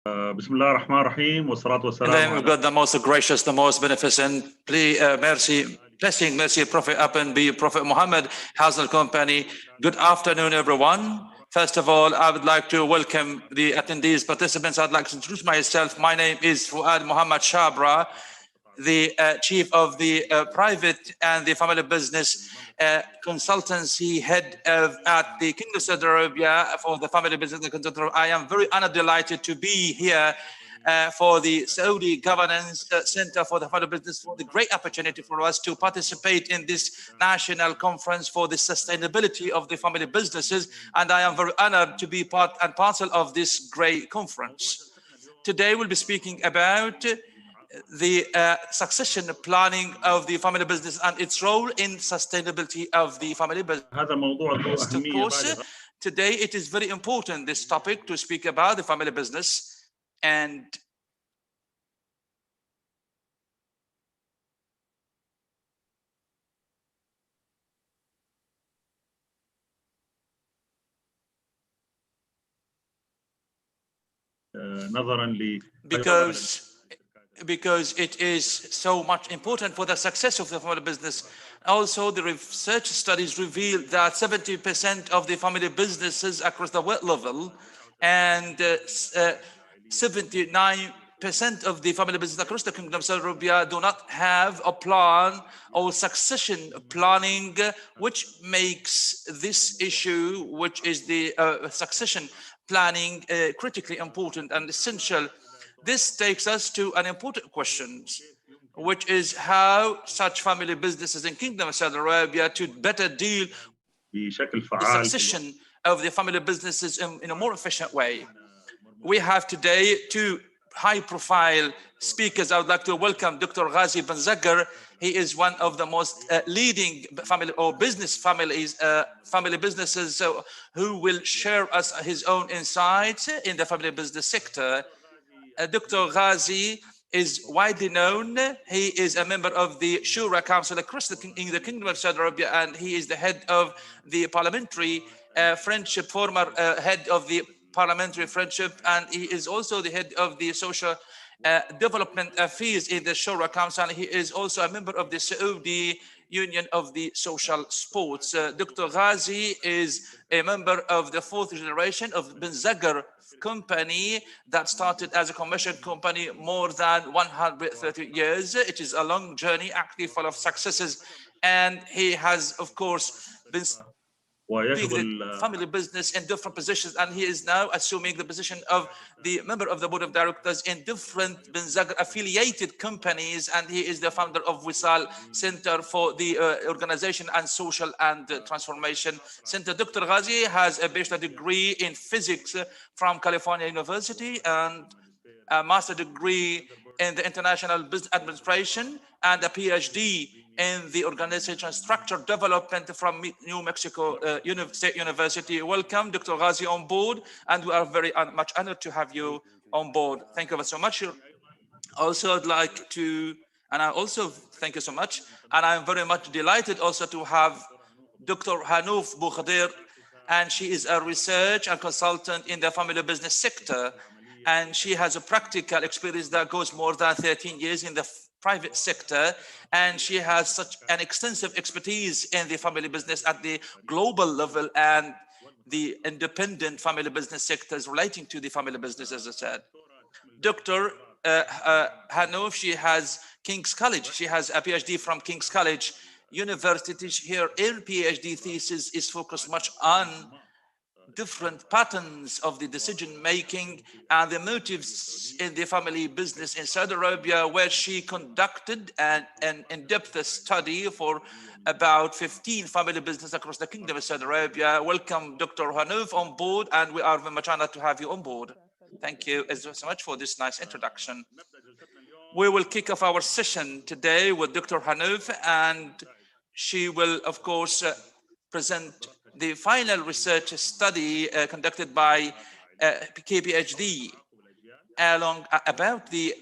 بسم الله الرحمن الرحيم والصلاة والسلام In the name of God, the most gracious, the most beneficent, blessing, mercy, Prophet upon be Prophet Muhammad, house and company. Good afternoon, everyone. First of all, I would like to welcome the attendees, participants. I'd like to introduce myself. My name is Fuad Muhammad Shabra, the chief of the private and the family business consultancy head at the Kingdom of Saudi Arabia for the family business consultancy. I am very honored, delighted to be here for the Saudi Governance Center for the family business, for the great opportunity for us to participate in this national conference for the sustainability of the family businesses. And I am very honored to be part and parcel of this great conference. Today we'll be speaking about the succession planning of the family business and its role in sustainability of the family business. Of course, today it is very important, this topic, to speak about the family business. And because it is so much important for the success of the family business. Also, the research studies reveal that 70% of the family businesses across the world level and 79% of the family businesses across the Kingdom of Saudi Arabia do not have a plan or succession planning, which makes this issue, which is the succession planning, critically important and essential. This takes us to an important question, which is how such family businesses in Kingdom of Saudi Arabia to better deal with the succession of the family businesses in a more efficient way. We have today two high-profile speakers. I would like to welcome Dr. غازي bin Zagar. He is one of the most leading family or business families, family businesses, who will share us his own insights in the family business sector. Dr. غازي is widely known. He is a member of the Shura Council across in the Kingdom of Saudi Arabia, and he is the head of the parliamentary friendship, former head of the parliamentary friendship, and he is also the head of the social development affairs in the Shura Council. He is also a member of the Saudi Union of the Social Sports. Dr. غازي is a member of the fourth generation of bin Zagar company that started as a commercial company more than 130 years. It is a long journey, actually full of successes, and he has, of course, been doing the family business in different positions, and he is now assuming the position of the member of the board of directors in different bin Zagar affiliated companies, and he is the founder of Wisal Center for the Organization and Social and Transformation Center. Dr. غازي has a bachelor degree in physics from California University and a master degree in the International Business Administration and a PhD in the organization structure development from New Mexico State University. Welcome, Dr. غازي, on board, and we are very much honored to have you on board. Thank you so much. Also, I'd like to, and I also thank you so much, and I'm very much delighted also to have Dr. Hanouf Khضير, and she is a research and consultant in the family business sector, and she has a practical experience that goes more than 13 years in the private sector, and she has such an extensive expertise in the family business at the global level and the independent family business sectors relating to the family business, as I said. Dr. Hanouf, she has King's College. She has a PhD from King's College University. Her PhD thesis is focused much on different patterns of the decision making and the motives in the family business in Saudi Arabia, where she conducted an in-depth study for about 15 family businesses across the Kingdom of Saudi Arabia. Welcome, Dr. Hanouf, on board, and we are very much honored to have you on board. Thank you so much for this nice introduction. We will kick off our session today with Dr. Hanouf, and she will, of course, present the final research study conducted by KPHD about the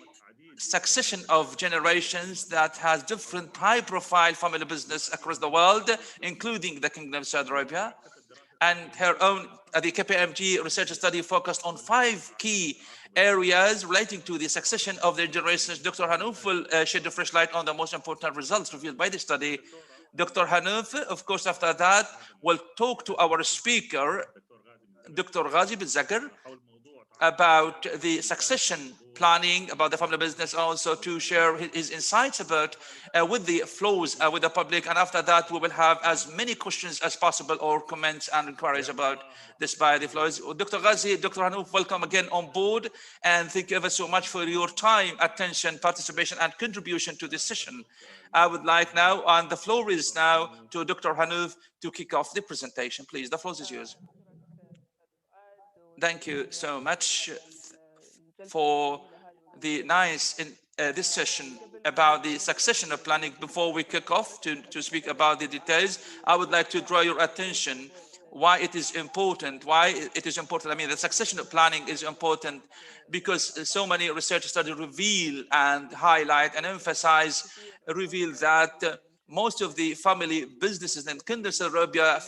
succession of generations that has different high-profile family business across the world, including the Kingdom of Saudi Arabia. and her own, the KPMG research study focused on 5 key areas relating to the succession of the generations. Dr. Hanouf will shed a fresh light on the most important results revealed by the study. Dr. Hanouf, of course, after that, will talk to our speaker, Dr. غازي بالذكر, about the succession planning, about the family business, and also to share his insights about with the flows with the public. And after that, we will have as many questions as possible or comments and inquiries about this by the flows. Dr. غازي, Dr. Hanouf, welcome again on board, and thank you ever so much for your time, attention, participation, and contribution to this session. I would like now, and the floor is now to Dr. Hanouf to kick off the presentation. Please, the floor is yours. Thank you so much for the nice in this session about the succession of planning. Before we kick off to speak about the details, I would like to draw your attention why it is important. I mean, the succession of planning is important because so many research studies reveal and highlight and reveal that most of the family businesses in Kingdom of Saudi Arabia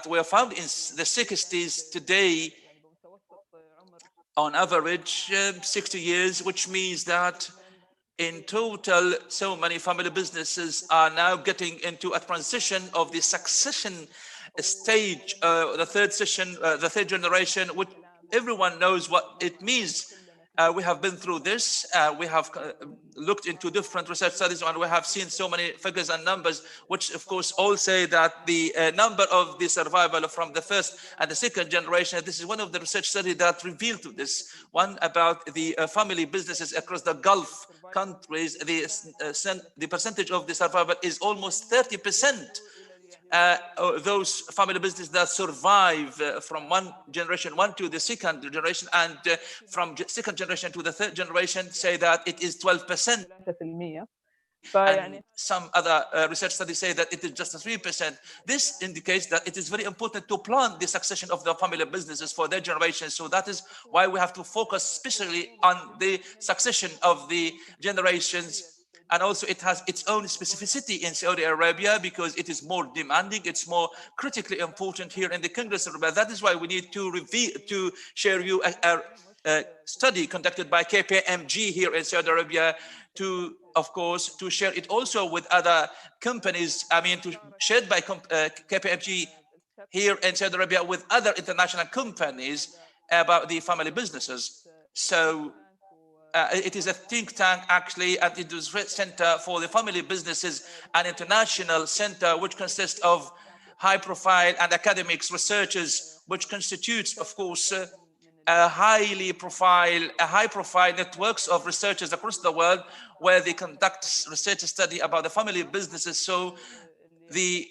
were found in the 60s today, on average 60 years, which means that in total so many family businesses are now getting into a transition of the succession stage, the third generation, which everyone knows what it means. We have been through this. We have looked into different research studies, and we have seen so many figures and numbers, which of course all say that the number of the survival from the first and the second generation, this is one of the research studies that revealed to this one about the family businesses across the Gulf countries. The percentage of the survival is almost 30%. Those family businesses that survive from one generation to the second generation, and from second generation to the third generation, say that it is 12%. And some other research studies say that it is just 3%. This indicates that it is very important to plan the succession of the family businesses for their generation. So that is why we have to focus especially on the succession of the generations. And also it has its own specificity in Saudi Arabia because it is more demanding, it's more critically important here in the Kingdom of Saudi Arabia. That is why we need to share you a study conducted by KPMG here in Saudi Arabia, of course, to share it also with other companies, shared by KPMG here in Saudi Arabia with other international companies about the family businesses. So it is a think tank actually, and it is a center for the family businesses, an international center which consists of high profile and academics, researchers, which constitutes, of course, high profile networks of researchers across the world where they conduct research study about the family businesses. So the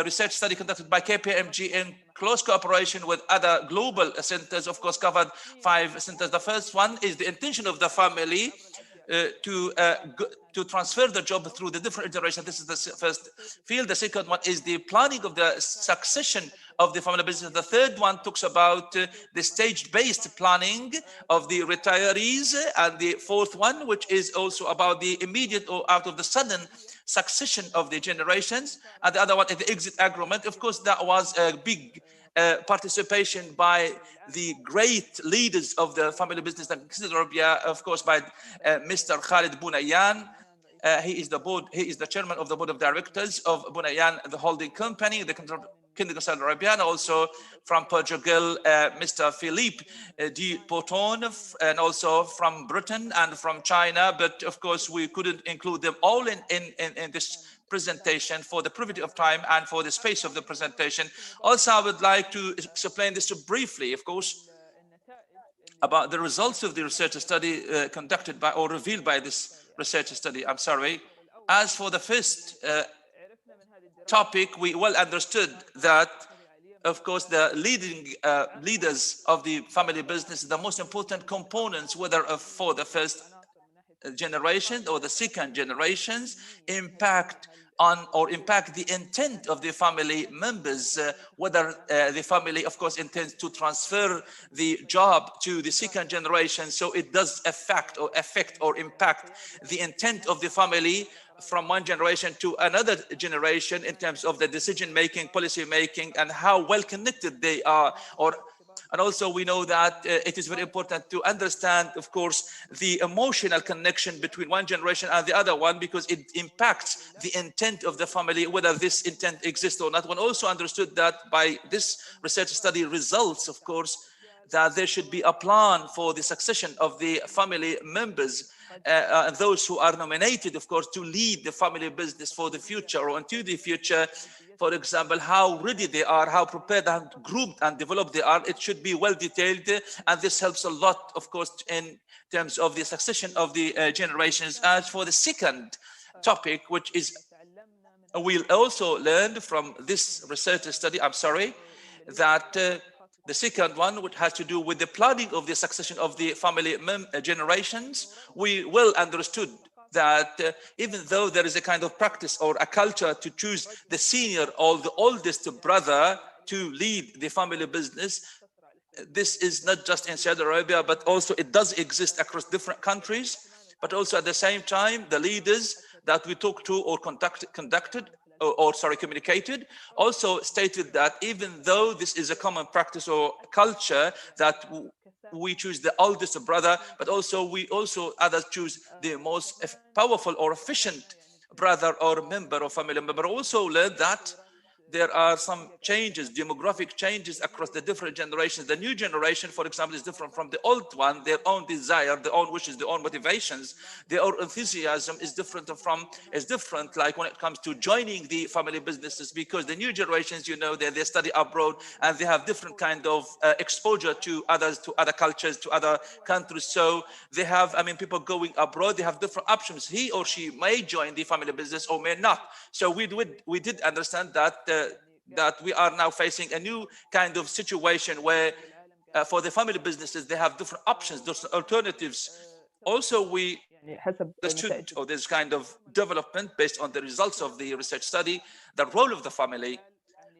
research study conducted by KPMG in close cooperation with other global centers, of course, covered 5 centers. The first one is the intention of the family to transfer the job through the different generations. This is the first field. The second one is the planning of the succession of the family business. The third one talks about the stage-based planning of the retirees, and the fourth one, which is also about the immediate or out of the sudden succession of the generations, and the other one is the exit agreement. Of course, that was a big participation by the great leaders of the family business in Saudi Arabia, of course, by Mr. Khalid Bunayan. He is the chairman of the board of directors of Bunayan, the holding company, the Kingdom of Saudi Arabia, and also from Portugal, Mr. Philippe de Poton, and also from Britain and from China. But of course, we couldn't include them all in this presentation for the brevity of time and for the space of the presentation. Also, I would like to explain this briefly, of course, about the results of the research study conducted by or revealed by this research study. As for the first topic, we well understood that, of course, the leaders of the family business, the most important components, whether for the first generation or the second generations impact on or impact the intent of the family members, whether the family, of course, intends to transfer the job to the second generation. So it does affect or impact the intent of the family from one generation to another generation in terms of the decision making, policy making, and how well connected they are. And also we know that it is very important to understand, of course, the emotional connection between one generation and the other one, because it impacts the intent of the family, whether this intent exists or not. One also understood that by this research study results, of course, that there should be a plan for the succession of the family members, those who are nominated, of course, to lead the family business for the future or into the future. For example, how ready they are, how prepared and grouped and developed they are. It should be well detailed, and this helps a lot, of course, in terms of the succession of the generations. As for the second topic, which is we'll also learn from this research study, that the second one, which has to do with the planning of the succession of the family generations, we well understood that even though there is a kind of practice or a culture to choose the senior or the oldest brother to lead the family business, this is not just in Saudi Arabia, but also it does exist across different countries. But also at the same time, the leaders that we talked to or communicated also stated that even though this is a common practice or culture that we choose the oldest brother, but also others choose the most powerful or efficient brother or member or family member. Also learned that there are some changes, demographic changes across the different generations. The new generation, for example, is different from the old one. Their own desire, their own wishes, their own motivations, their own enthusiasm is different, like when it comes to joining the family businesses, because the new generations, you know, they study abroad and they have different kind of exposure to others, to other cultures, to other countries. So they have, people going abroad, they have different options. He or she may join the family business or may not. So we did understand that that we are now facing a new kind of situation where for the family businesses, they have different options, different alternatives. Also, we understood, or this kind of development based on the results of the research study, the role of the family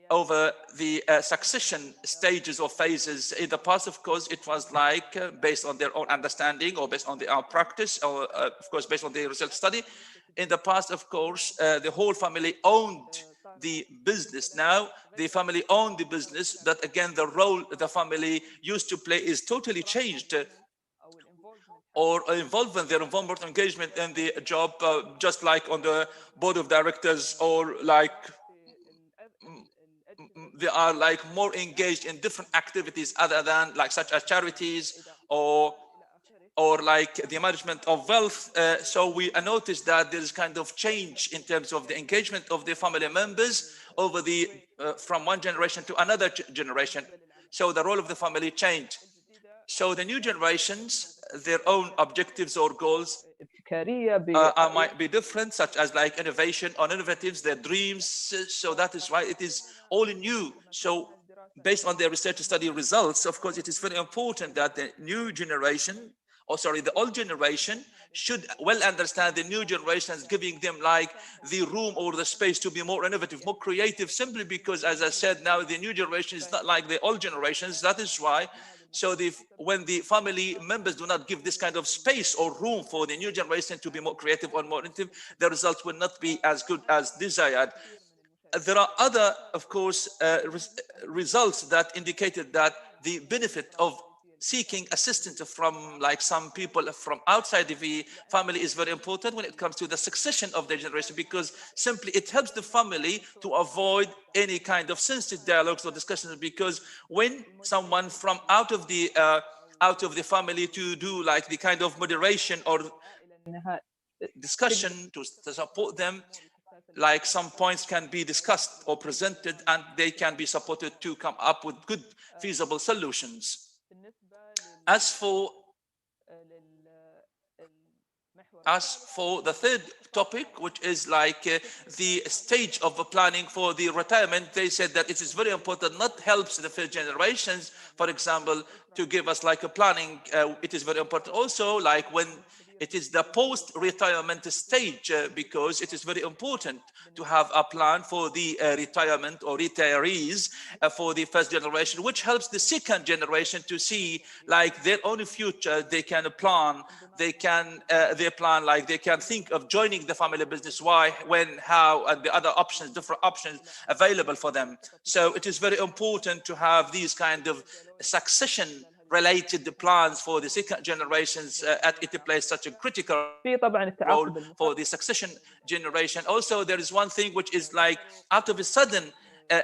over the succession stages or phases. In the past, of course, it was like based on their own understanding or based on our practice, or of course, based on the research study. In the past, of course, the whole family owned the business. Now the family owned the business. That again, the role the family used to play is totally changed, or their involvement, engagement in the job, just like on the board of directors, or like they are like more engaged in different activities other than like such as charities or like the management of wealth. So we noticed that there is kind of change in terms of the engagement of the family members over the from one generation to another generation. So the role of the family changed. So the new generations, their own objectives or goals might be different, such as like innovation or innovatives, their dreams. So that is why it is all new. So based on their research study results, of course, it is very important that the new generation, the old generation should well understand the new generations, giving them like the room or the space to be more innovative, more creative, simply because, as I said, now the new generation is not like the old generations. That is why. So when the family members do not give this kind of space or room for the new generation to be more creative or more innovative, the results will not be as good as desired. There are other, of course, results that indicated that the benefit of seeking assistance from like some people from outside the family is very important when it comes to the succession of the generation, because simply it helps the family to avoid any kind of sensitive dialogues or discussions, because when someone from out of the family to do like the kind of moderation or discussion to support them, like some points can be discussed or presented and they can be supported to come up with good feasible solutions. As for the third topic, which is like the stage of the planning for the retirement, they said that it is very important, not helps the first generations, for example, to give us like a planning. It is very important also, like when It is the post-retirement stage because it is very important to have a plan for the retirement or retirees for the first generation, which helps the second generation to see like their own future. They can plan, they can think of joining the family business, why, when, how, and the other options, different options available for them. So it is very important to have these kind of succession related plans for the second generations. It plays such a critical role for the succession generation. Also, there is one thing which is like out of a sudden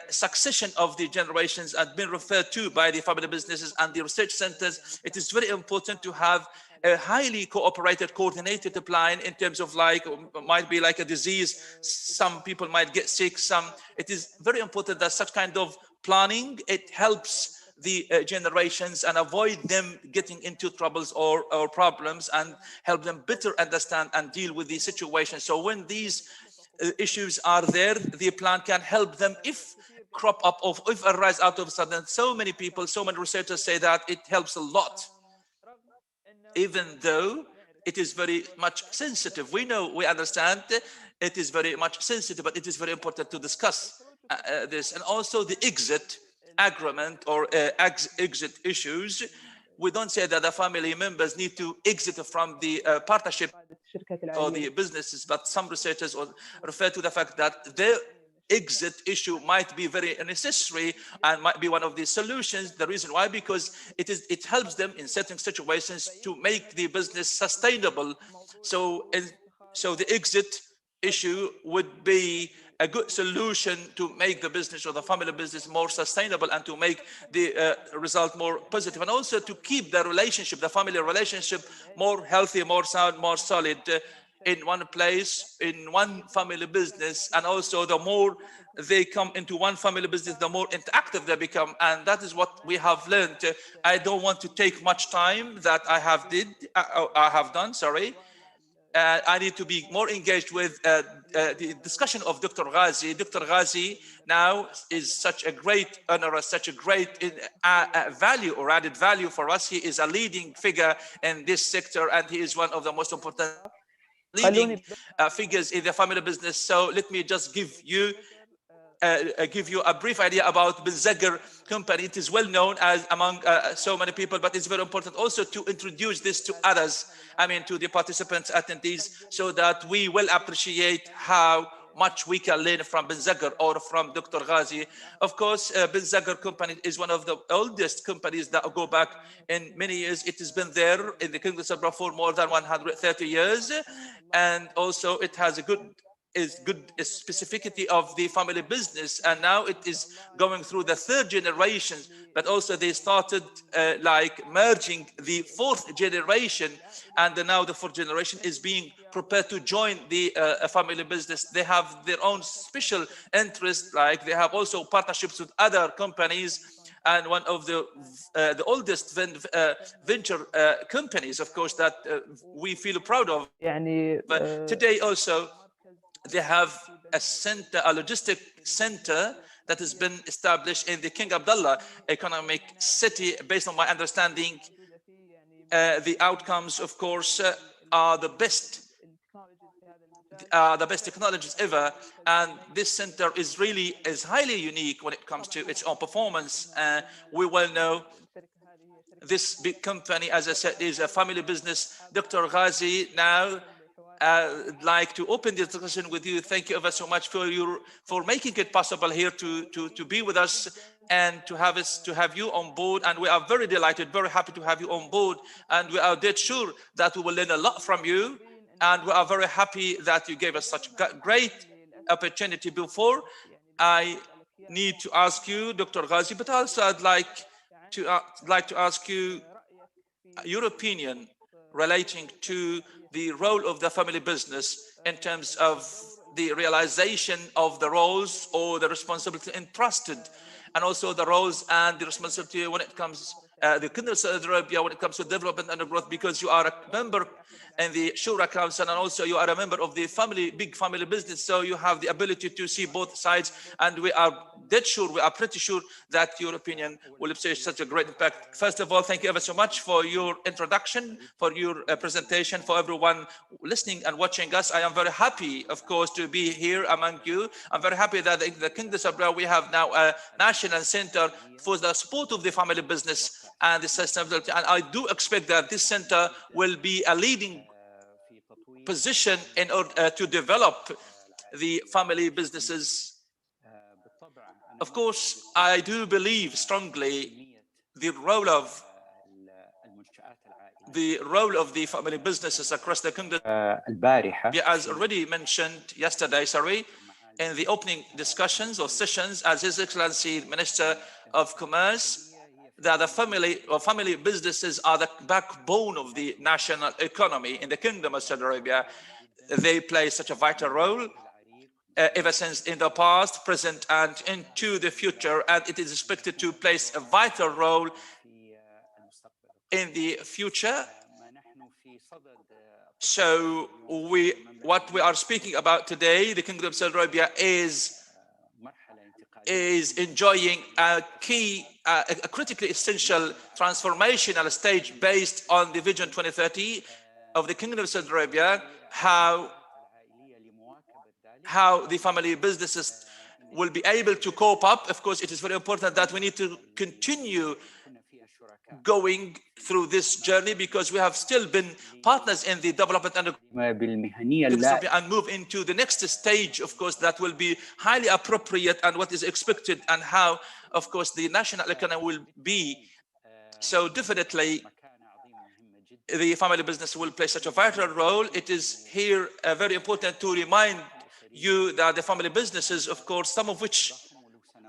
succession of the generations has been referred to by the family businesses and the research centers. It is very important to have a highly cooperated, coordinated plan in terms of like, might be like a disease. Some people might get sick. It is very important that such kind of planning, it helps the generations and avoid them getting into troubles or problems, and help them better understand and deal with the situation. So when these issues are there, the plan can help them if crop up or if arise out of sudden. So many people, so many researchers say that it helps a lot, even though it is very much sensitive. We know, we understand it is very much sensitive, but it is very important to discuss this. And also the exit agreement or exit issues. We don't say that the family members need to exit from the partnership or the businesses, but some researchers refer to the fact that their exit issue might be very necessary and might be one of the solutions. The reason why, because it helps them in certain situations to make the business sustainable. So the exit issue would be a good solution to make the business or the family business more sustainable and to make the result more positive, and also to keep the relationship, the family relationship, more healthy, more sound, more solid in one place, in one family business. And also the more they come into one family business, the more interactive they become. And that is what we have learned. I don't want to take much time that I have done, sorry. I need to be more engaged with the discussion of Dr. Ghazi. Dr. Ghazi now is such a great honor, such a great value or added value for us. He is a leading figure in this sector, and he is one of the most important leading figures in the family business. So let me just give you a brief idea about Bilzagher company. It is well known as among so many people, but it's very important also to introduce this to others, to the participants, attendees, so that we will appreciate how much we can learn from Bilzagher or from Dr. Ghazi. Of course, Bilzagher company is one of the oldest companies that go back in many years. It has been there in the Kingdom of Saudi for more than 130 years. And also it has a good specificity of the family business, and now it is going through the third generation, but also they started merging the fourth generation, and now the fourth generation is being prepared to join the family business. They have their own special interests, like they have also partnerships with other companies, and one of the oldest venture companies, of course, that we feel proud of. But today also they have a center, a logistic center that has been established in the King Abdullah economic city. Based on my understanding, the outcomes, of course, are the best technologies ever, and this center is highly unique when it comes to its own performance. We well know this big company, as I said, is a family business. Dr. Ghazi, now I'd like to open this discussion with you. Thank you ever so much for making it possible here to be with us and to have you on board. And we are very delighted, very happy to have you on board. And we are dead sure that we will learn a lot from you. And we are very happy that you gave us such great opportunity. Before I need to ask you, Dr. Ghazi, but also I'd like to ask you your opinion relating to the role of the family business in terms of the realization of the roles or the responsibility entrusted, and also the roles and the responsibility when it comes the Kingdom of Saudi Arabia when it comes to development and growth, because you are a member in the Shura Council and also you are a member of the big family business. So you have the ability to see both sides, and we are pretty sure that your opinion will have such a great impact. First of all, thank you ever so much for your introduction, for your presentation, for everyone listening and watching us. I am very happy, of course, to be here among you. I'm very happy that in the Kingdom of Saudi Arabia we have now a national center for the support of the family business and the sustainability. And I do expect that this center will be a leading position in order to develop the family businesses. Of course, I do believe strongly the role of the family businesses across the kingdom. As already mentioned yesterday, in the opening discussions or sessions, as His Excellency Minister of Commerce, that the family businesses are the backbone of the national economy in the Kingdom of Saudi Arabia. They play such a vital role ever since in the past, present, and into the future, and it is expected to play a vital role in the future. So what we are speaking about today, the Kingdom of Saudi Arabia is enjoying a critically essential transformational stage based on the Vision 2030 of the Kingdom of Saudi Arabia, how the family businesses will be able to cope up. Of course, it is very important that we need to continue going through this journey, because we have still been partners in the development and move into the next stage, of course, that will be highly appropriate and what is expected, and how, of course, the national economy will be. So definitely the family business will play such a vital role. It is here very important to remind you that the family businesses, of course, some of which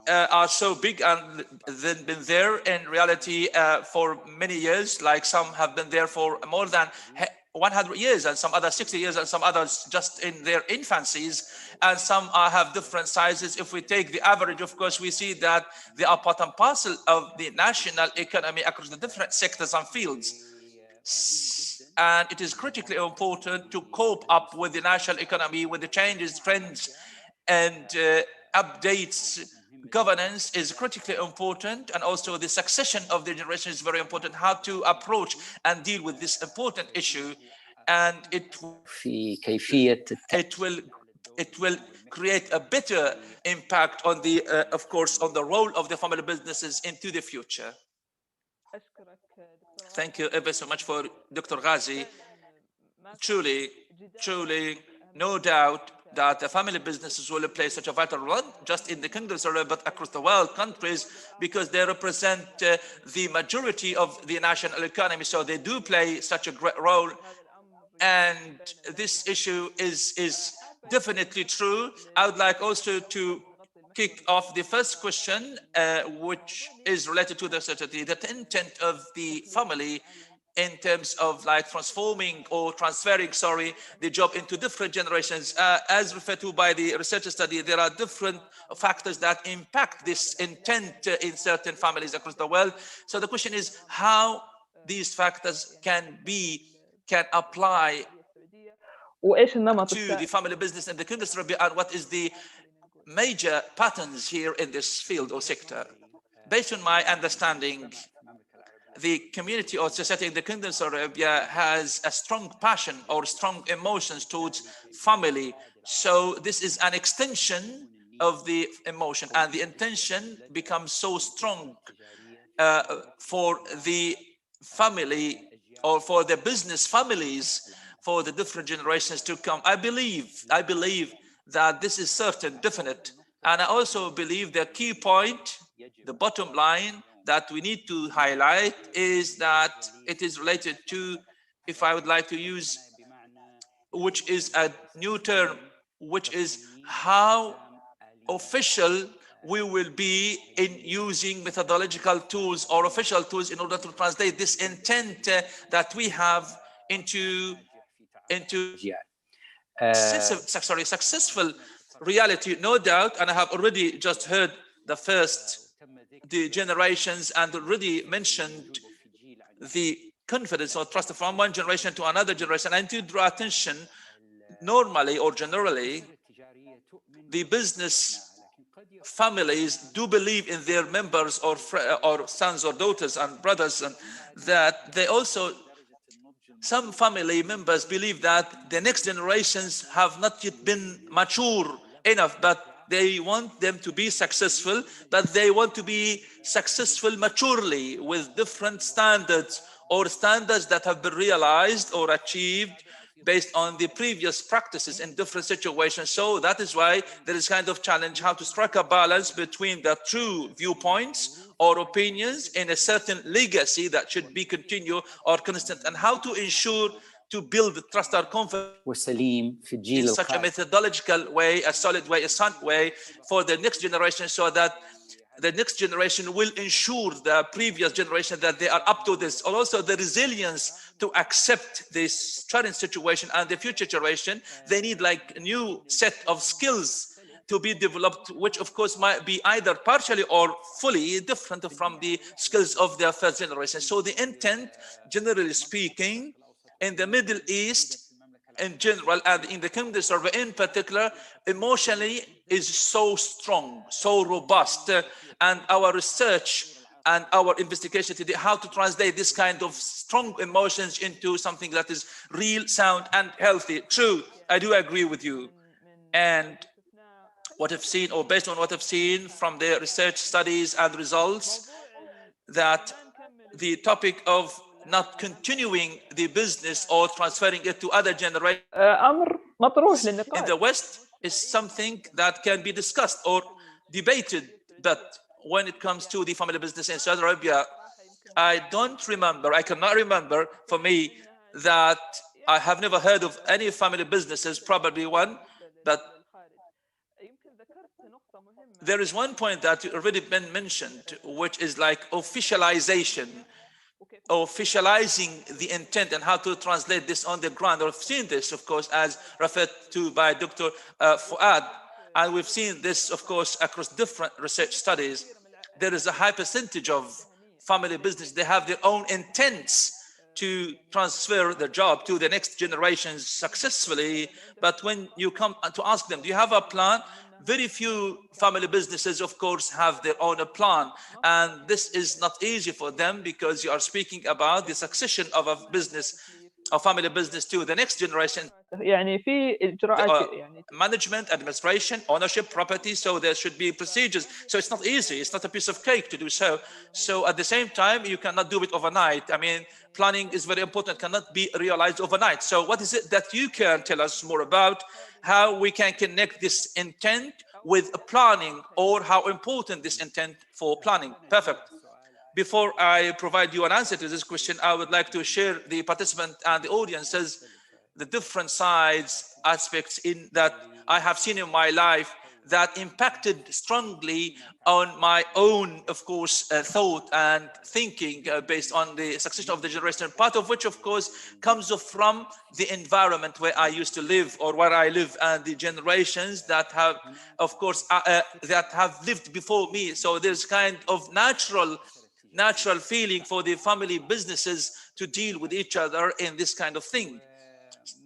are so big and then been there in reality for many years, like some have been there for more than 100 years, and some others 60 years, and some others just in their infancies, and some have different sizes. If we take the average, of course, we see that they are part and parcel of the national economy across the different sectors and fields. And it is critically important to cope up with the national economy, with the changes, trends, and updates. Governance is critically important, and also the succession of the generation is very important, how to approach and deal with this important issue. And it will create a better impact on the, of course, on the role of the family businesses into the future. Thank you ever so much for Dr. Ghazi. Truly, no doubt that the family businesses will play such a vital role, just in the Kingdom of Saudi Arabia, but across the world countries, because they represent the majority of the national economy. So they do play such a great role. And this issue is definitely true. I would like also to kick off the first question, which is related to the strategy, the intent of the family in terms of like transforming or transferring, the job into different generations. As referred to by the research study, there are different factors that impact this intent in certain families across the world. So the question is how these factors can apply to the family business in the Kingdom of Saudi Arabia, and what is the major patterns here in this field or sector. Based on my understanding, the community or society in the Kingdom of Saudi Arabia has a strong passion or strong emotions towards family. So this is an extension of the emotion, and the intention becomes so strong for the family or for the business families for the different generations to come. I believe that this is certain, definite. And I also believe the key point, the bottom line that we need to highlight is that it is related to, if I would like to use, which is a new term, which is how official we will be in using methodological tools or official tools in order to translate this intent that we have into successful reality, no doubt. And I have already just heard the first the generations and already mentioned the confidence or trust from one generation to another generation, and to draw attention, normally or generally, the business families do believe in their members or sons or daughters and brothers, and that they also, some family members believe that the next generations have not yet been mature enough, but they want them to be successful, but they want to be successful maturely with different standards or standards that have been realized or achieved based on the previous practices in different situations. So that is why there is kind of challenge how to strike a balance between the true viewpoints or opinions in a certain legacy that should be continued or constant, and how to ensure to build trust or confidence والسليم في الجيل in such a methodological way, a solid way, a sound way for the next generation, so that the next generation will ensure the previous generation that they are up to this. Also the resilience to accept this current situation, and the future generation, they need like a new set of skills to be developed, which of course might be either partially or fully different from the skills of the first generation. So the intent, generally speaking, in the Middle East in general and in the Kingdom Survey in particular, emotionally is so strong, so robust, and our research and our investigation today, how to translate this kind of strong emotions into something that is real, sound, and healthy. True, I do agree with you. And what I've seen, or based on what I've seen from the research studies and results, that the topic of not continuing the business or transferring it to other generations أمر مطروح in للنقاش. the West is something that can be discussed or debated. But when it comes to the family business in Saudi Arabia, I cannot remember for me that I have never heard of any family businesses, probably one, but there is one point that already been mentioned, which is like officializing the intent and how to translate this on the ground. We've seen this, of course, as referred to by Dr. Fuad, and we've seen this, of course, across different research studies. There is a high percentage of family business, they have their own intents to transfer the job to the next generations successfully, but when you come to ask them, do you have a plan? Very few family businesses, of course, have their own plan, and this is not easy for them because you are speaking about the succession of a business, a family business, to the next generation. يعني في إجراءات يعني Management, administration, ownership, property, so there should be procedures. So it's not easy, it's not a piece of cake to do so. So at the same time, you cannot do it overnight. I mean, planning is very important, cannot be realized overnight. So what is it that you can tell us more about how we can connect this intent with planning, or how important this intent for planning? Perfect. Before I provide you an answer to this question, I would like to share the participant and the audiences the different sides, aspects in that I have seen in my life that impacted strongly on my own, of course, thought and thinking based on the succession of the generation, part of which, of course, comes from the environment where I used to live or where I live, and the generations that have, of course, that have lived before me. So there's kind of natural feeling for the family businesses to deal with each other in this kind of thing.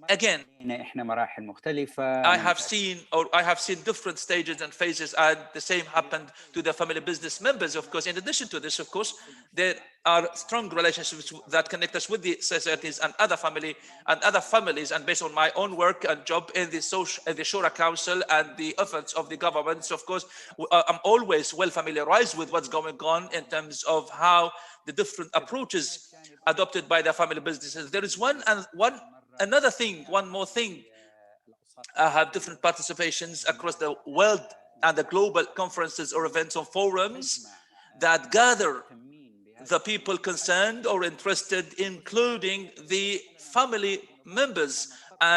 Again, احنا مراحل مختلفة. I have seen different stages and phases, and the same happened to the family business members. Of course, in addition to this, of course, there are strong relationships that connect us with the societies and other families. And based on my own work and job in the Shورى Council and the efforts of the governments, of course, I'm always well familiarized with what's going on in terms of how the different approaches adopted by the family businesses. There is one more thing. I have different participations across the world and the global conferences or events or forums that gather the people concerned or interested, including the family members.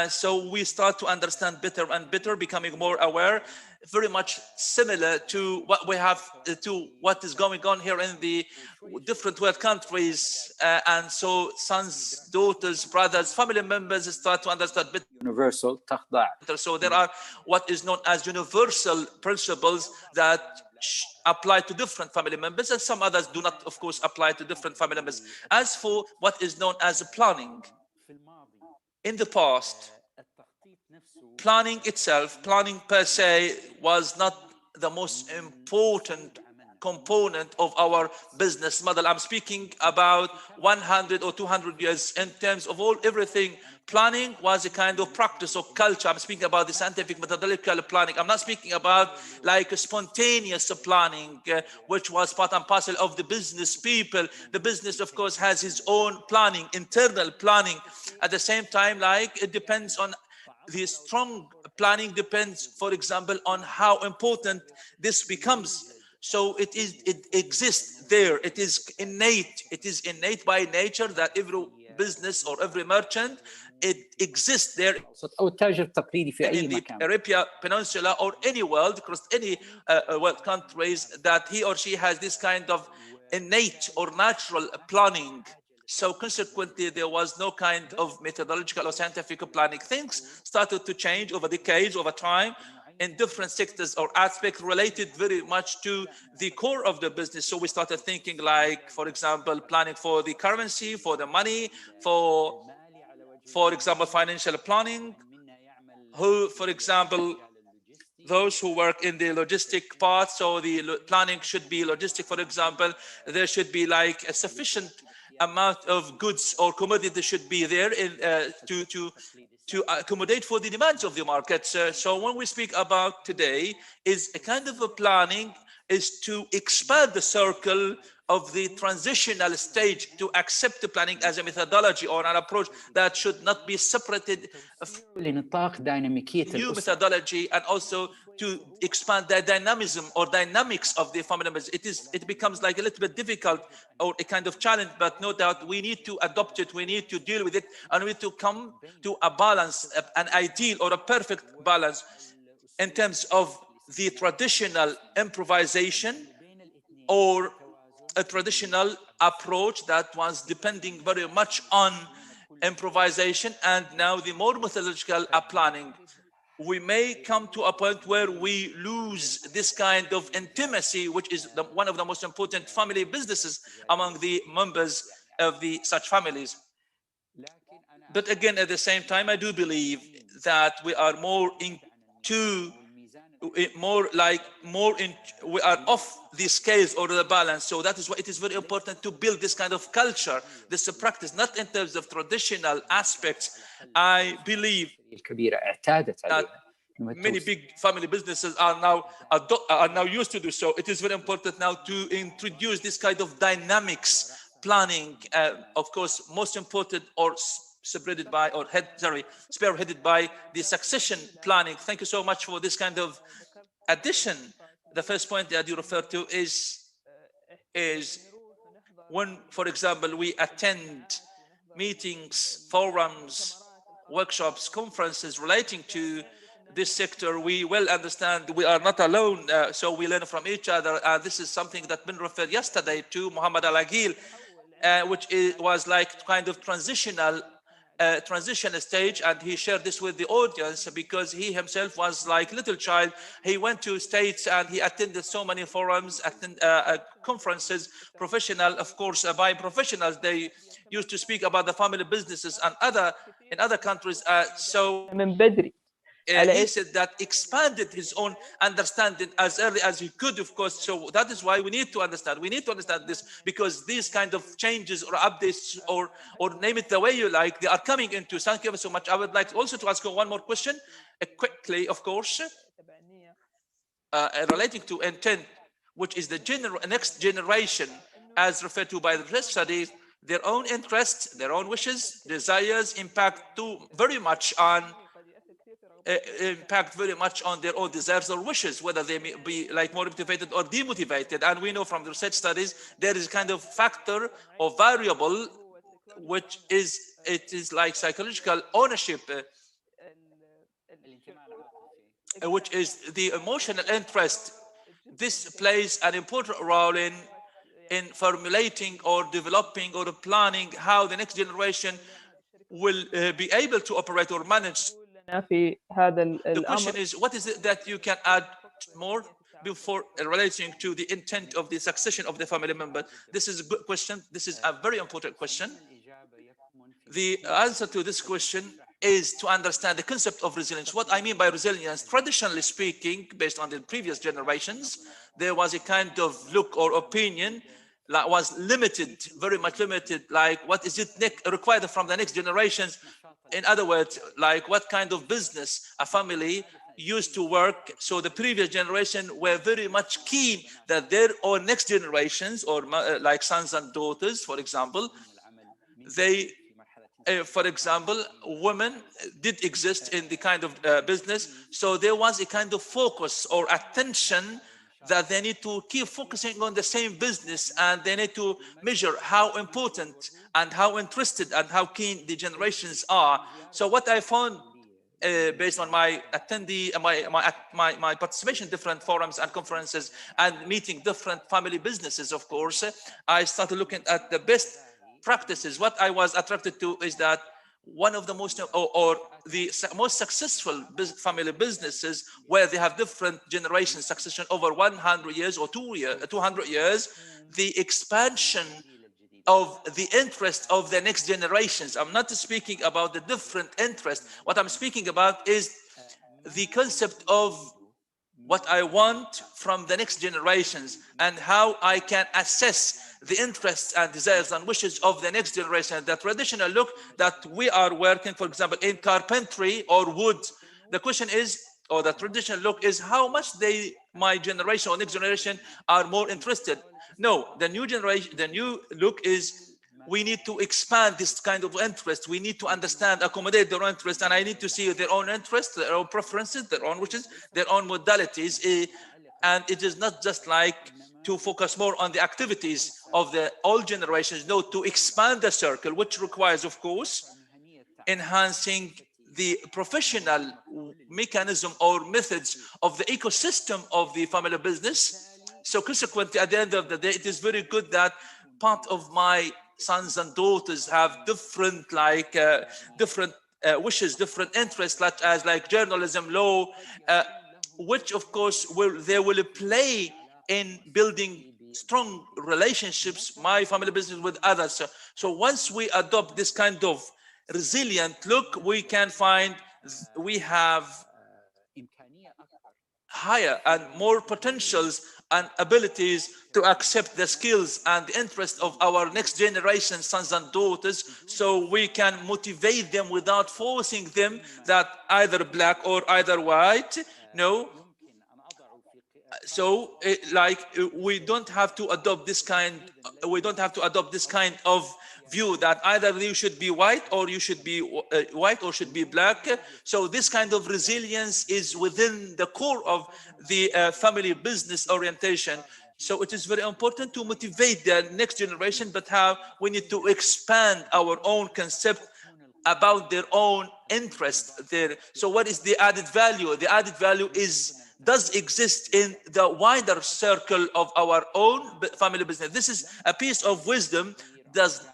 So we start to understand better and better, becoming more aware, very much similar to what we have, to what is going on here in the different world countries. And so sons, daughters, brothers, family members start to understand better. Universal تخضع. So there are what is known as universal principles that apply to different family members, and some others do not, of course, apply to different family members. As for what is known as planning, in the past, planning itself, planning per se, was not the most important component of our business model. I'm speaking about 100 or 200 years in terms of everything. Planning was a kind of practice or culture. I'm speaking about the scientific methodological planning. I'm not speaking about like a spontaneous planning, which was part and parcel of the business people. The business, of course, has its own planning, internal planning. At the same time, like it depends on the strong planning depends, for example, on how important this becomes. So it exists there. It is innate. It is innate by nature that every business or every merchant, it exists there. أو التاجر التقليدي في أي in the مكان. Arabia Peninsula or any world, across any world countries, that he or she has this kind of innate or natural planning. So consequently, there was no kind of methodological or scientific planning. Things started to change over decades, over time, in different sectors or aspects related very much to the core of the business. So we started thinking like, for example, planning for the currency, for the money, for example, financial planning, who, for example, those who work in the logistic part, so the planning should be logistic, for example, there should be like a sufficient amount of goods or commodity should be there in, to accommodate for the demands of the market. So when we speak about today is a kind of a planning is to expand the circle of the transitional stage to accept the planning as a methodology or an approach that should not be separated لنطاق ديناميكية new الأسرة. methodology, and also to expand the dynamism or dynamics of the family members. It becomes like a little bit difficult or a kind of challenge, but no doubt we need to adopt it, we need to deal with it, and we need to come to a balance, an ideal or a perfect balance in terms of the traditional improvisation or a traditional approach that was depending very much on improvisation, and now the more methodological planning. We may come to a point where we lose this kind of intimacy, which is one of the most important family businesses among the members of such families. But again, at the same time, I do believe that we are we are off the scales or the balance. So that is why it is very important to build this kind of culture, this practice, not in terms of traditional aspects. I believe الكبيرة اعتادت that many big family businesses are now used to do so. It is very important now to introduce this kind of dynamics planning, of course, most important or spearheaded by the succession planning. Thank you so much for this kind of addition. The first point that you refer to is when, for example, we attend meetings, forums, workshops, conferences relating to this sector, we well understand we are not alone, so we learn from each other. This is something that's been referred yesterday to Muhammad Al-Agil, which was like kind of transitional stage, and he shared this with the audience because he himself was like little child. He went to States and he attended so many forums, conferences, professional, of course, by professionals. They used to speak about the family businesses and in other countries. So من بدري. he said that expanded his own understanding as early as he could, of course. So that is why we need to understand this, because these kind of changes or updates or name it the way you like, they are coming into. Thank you so much. I would like also to ask you one more question quickly, of course, relating to intent, which is the next generation as referred to by the press studies. Their own interests, their own wishes, desires impact very much on their own desires or wishes, whether they may be like more motivated or demotivated. And we know from the research studies there is a kind of factor or variable which is like psychological ownership, which is the emotional interest. This plays an important role in formulating or developing or planning how the next generation will be able to operate or manage. في هذا The question الأمر. is, what is it that you can add more? before relating to the intent of the succession of the family member. This is a good question. This is a very important question. The answer to this question is to understand the concept of resilience. What I mean by resilience, traditionally speaking, based on the previous generations, there was a kind of look or opinion that was limited, very much limited, like what is it required from the next generations? In other words, like what kind of business a family used to work. So the previous generation were very much keen that their own next generations, or like sons and daughters, for example, for example, women did exist in the kind of business. So there was a kind of focus or attention that they need to keep focusing on the same business, and they need to measure how important and how interested and how keen the generations are. So what I found based on my my participation in different forums and conferences and meeting different family businesses, of course, I started looking at the best practices. What I was attracted to is that one of the most most successful family businesses where they have different generation succession over 100 years or 200 years, the expansion of the interest of the next generations. I'm not speaking about the different interest. What I'm speaking about is the concept of what I want from the next generations and how I can assess the interests and desires and wishes of the next generation. The traditional look that we are working, for example, in carpentry or wood, the question is, or the traditional look is how much my generation or next generation are more interested. No, the new generation, the new look is we need to expand this kind of interest. We need to understand, accommodate their own interest, and I need to see their own interests, their own preferences, their own wishes, their own modalities. And it is not just like to focus more on the activities of the old generations, no, to expand the circle, which requires, of course, enhancing the professional mechanism or methods of the ecosystem of the family business. So consequently, at the end of the day, it is very good that part of my sons and daughters have different wishes, different interests, such as like journalism, law, which of course they will play in building strong relationships, my family business with others. So once we adopt this kind of resilient look, we can find we have higher and more potentials and abilities to accept the skills and the interest of our next generation sons and daughters, so we can motivate them without forcing them that either black or either white. No. So we don't have to adopt this kind of view that either you should be white or you should be white or should be black. So this kind of resilience is within the core of the family business orientation. So it is very important to motivate the next generation, but how we need to expand our own concept about their own interest there. So what is the added value? The added value does exist in the wider circle of our own family business. This is a piece of wisdom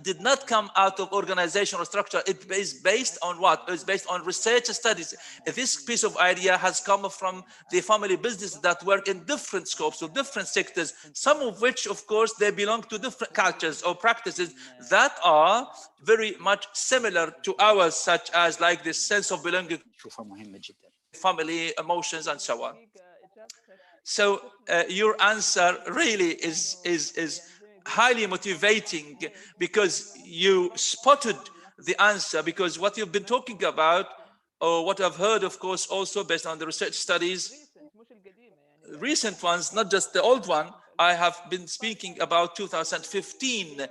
did not come out of organizational structure. It is based on what? It's based on research studies. This piece of idea has come from the family business that work in different scopes or different sectors, some of which, of course, they belong to different cultures or practices that are very much similar to ours, such as like this sense of belonging, family, emotions, and so on. So your answer really is highly motivating, because you spotted the answer, because what you've been talking about, or what I've heard, of course, also based on the research studies, recent ones, not just the old one. I have been speaking about 2015,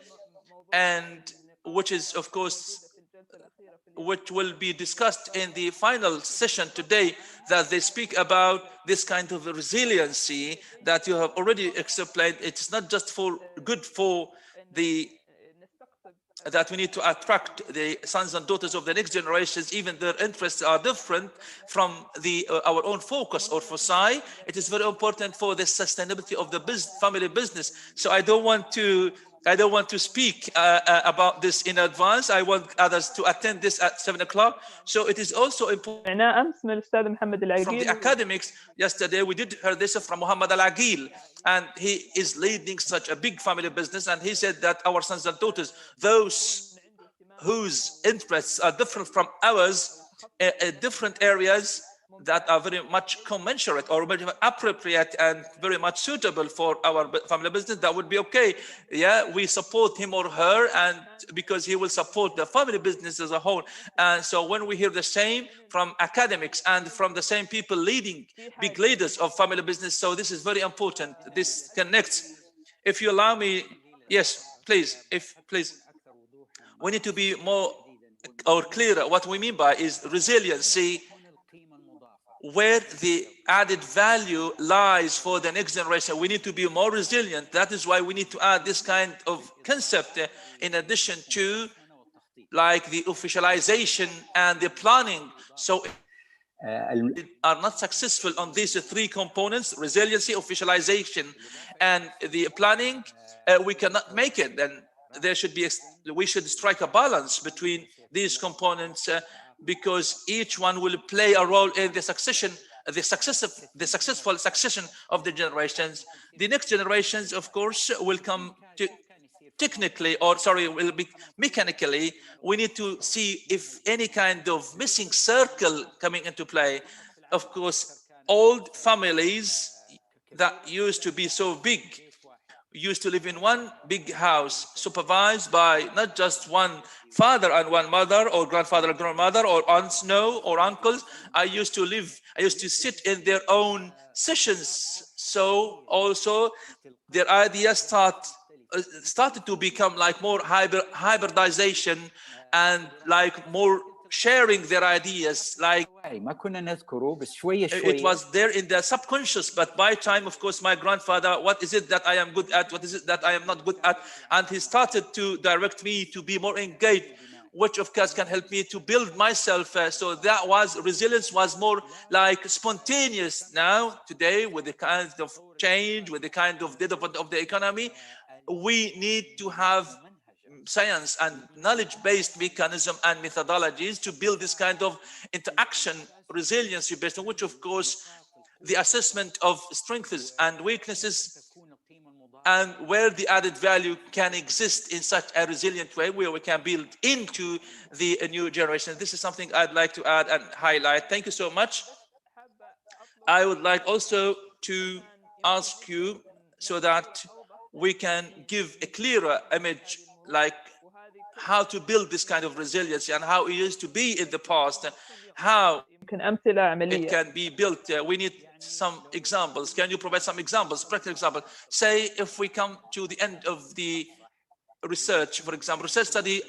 and which is, of course, which will be discussed in the final session today, that they speak about this kind of resiliency that you have already explained. It's not just good for that we need to attract the sons and daughters of the next generations, even their interests are different from our own focus or foci. It is very important for the sustainability of the family business. So I don't want to I don't want to speak about this in advance. I want others to attend this at 7 o'clock. So it is also important. From the academics, yesterday we did hear this from Muhammad Al-Agil, and he is leading such a big family business, and he said that our sons and daughters, those whose interests are different from ours, different areas that are very much commensurate or very appropriate and very much suitable for our family business, that would be okay. Yeah, we support him or her, and because he will support the family business as a whole. And so when we hear the same from academics and from the same people leading, big leaders of family business, so this is very important. This connects. If you allow me, yes, please, please. We need to be more or clearer. What we mean by is resiliency, where the added value lies for the next generation. We need to be more resilient. That is why we need to add this kind of concept in addition to like the officialization and the planning. So if are not successful on these three components, resiliency, officialization, and the planning, we cannot make it. Then there should be, we should strike a balance between these components, because each one will play a role in the succession, the successful succession of the generations. The next generations, of course, will come to technically, or sorry, will be mechanically. We need to see if any kind of missing circle coming into play. Of course, old families that used to be so big, used to live in one big house, supervised by not just one father and one mother, or grandfather and grandmother, or aunts, no, or uncles. I used to sit in their own sessions. So also their ideas started to become like more hybridization and like more sharing their ideas, like it was there in the subconscious. But by time, of course, my grandfather, what is it that I am good at, what is it that I am not good at, and he started to direct me to be more engaged, which of course can help me to build myself. So that was, resilience was more like spontaneous. Now today, with the kind of change, with the kind of development of the economy, we need to have science and knowledge-based mechanism and methodologies to build this kind of interaction, resiliency based on which, of course, the assessment of strengths and weaknesses and where the added value can exist in such a resilient way where we can build into the new generation. This is something I'd like to add and highlight. Thank you so much. I would like also to ask you so that we can give a clearer image, like how to build this kind of resiliency and how it used to be in the past, how it can be built. We need some examples. Can you provide some examples, practical examples? Say if we come to the end of the research, for example, research study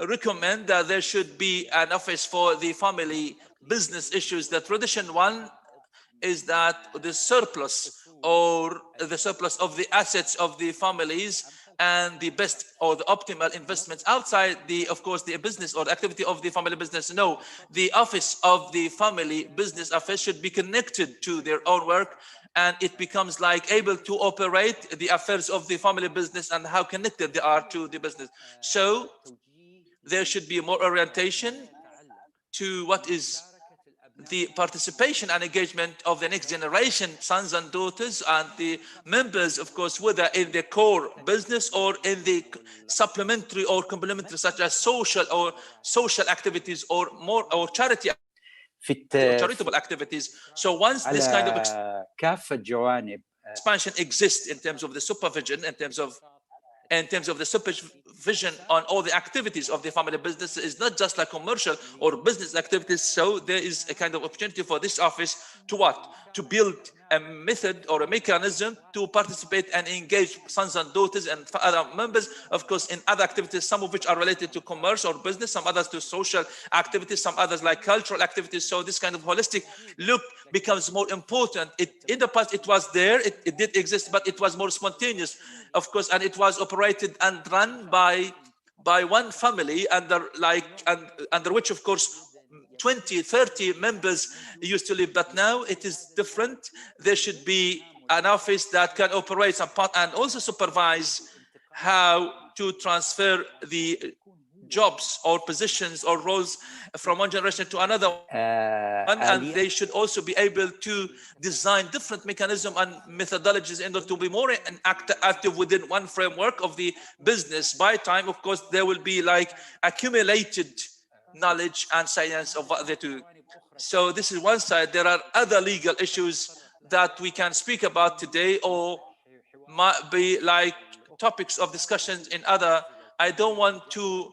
recommend that there should be an office for the family business issues. The tradition one is that the surplus or the surplus of the assets of the families and the best or the optimal investments outside the, of course, the business or the activity of the family business. No, the office of the family business office should be connected to their own work, and it becomes like able to operate the affairs of the family business and how connected they are to the business. So there should be more orientation to what is the participation and engagement of the next generation, sons and daughters, and the members, of course, whether in the core business or in the supplementary or complementary, such as social activities or more or charitable activities. So once this kind of expansion exists in terms of the supervision, in terms of the supervision on all the activities of the family business, is not just like commercial or business activities. So there is a kind of opportunity for this office to what? To build a method or a mechanism to participate and engage sons and daughters and other members, of course, in other activities, some of which are related to commerce or business, some others to social activities, some others like cultural activities. So this kind of holistic look becomes more important. In the past, it was there, it did exist, but it was more spontaneous, of course, and it was operated and run by one family under which, of course, 20, 30 members used to live. But now it is different. There should be an office that can operate some part and also supervise how to transfer the jobs or positions or roles from one generation to another and they should also be able to design different mechanisms and methodologies in order to be more active within one framework of the business. By time, of course, there will be like accumulated knowledge and science of what they do. So this is one side. There are other legal issues that we can speak about today or might be like topics of discussions in other. I don't want to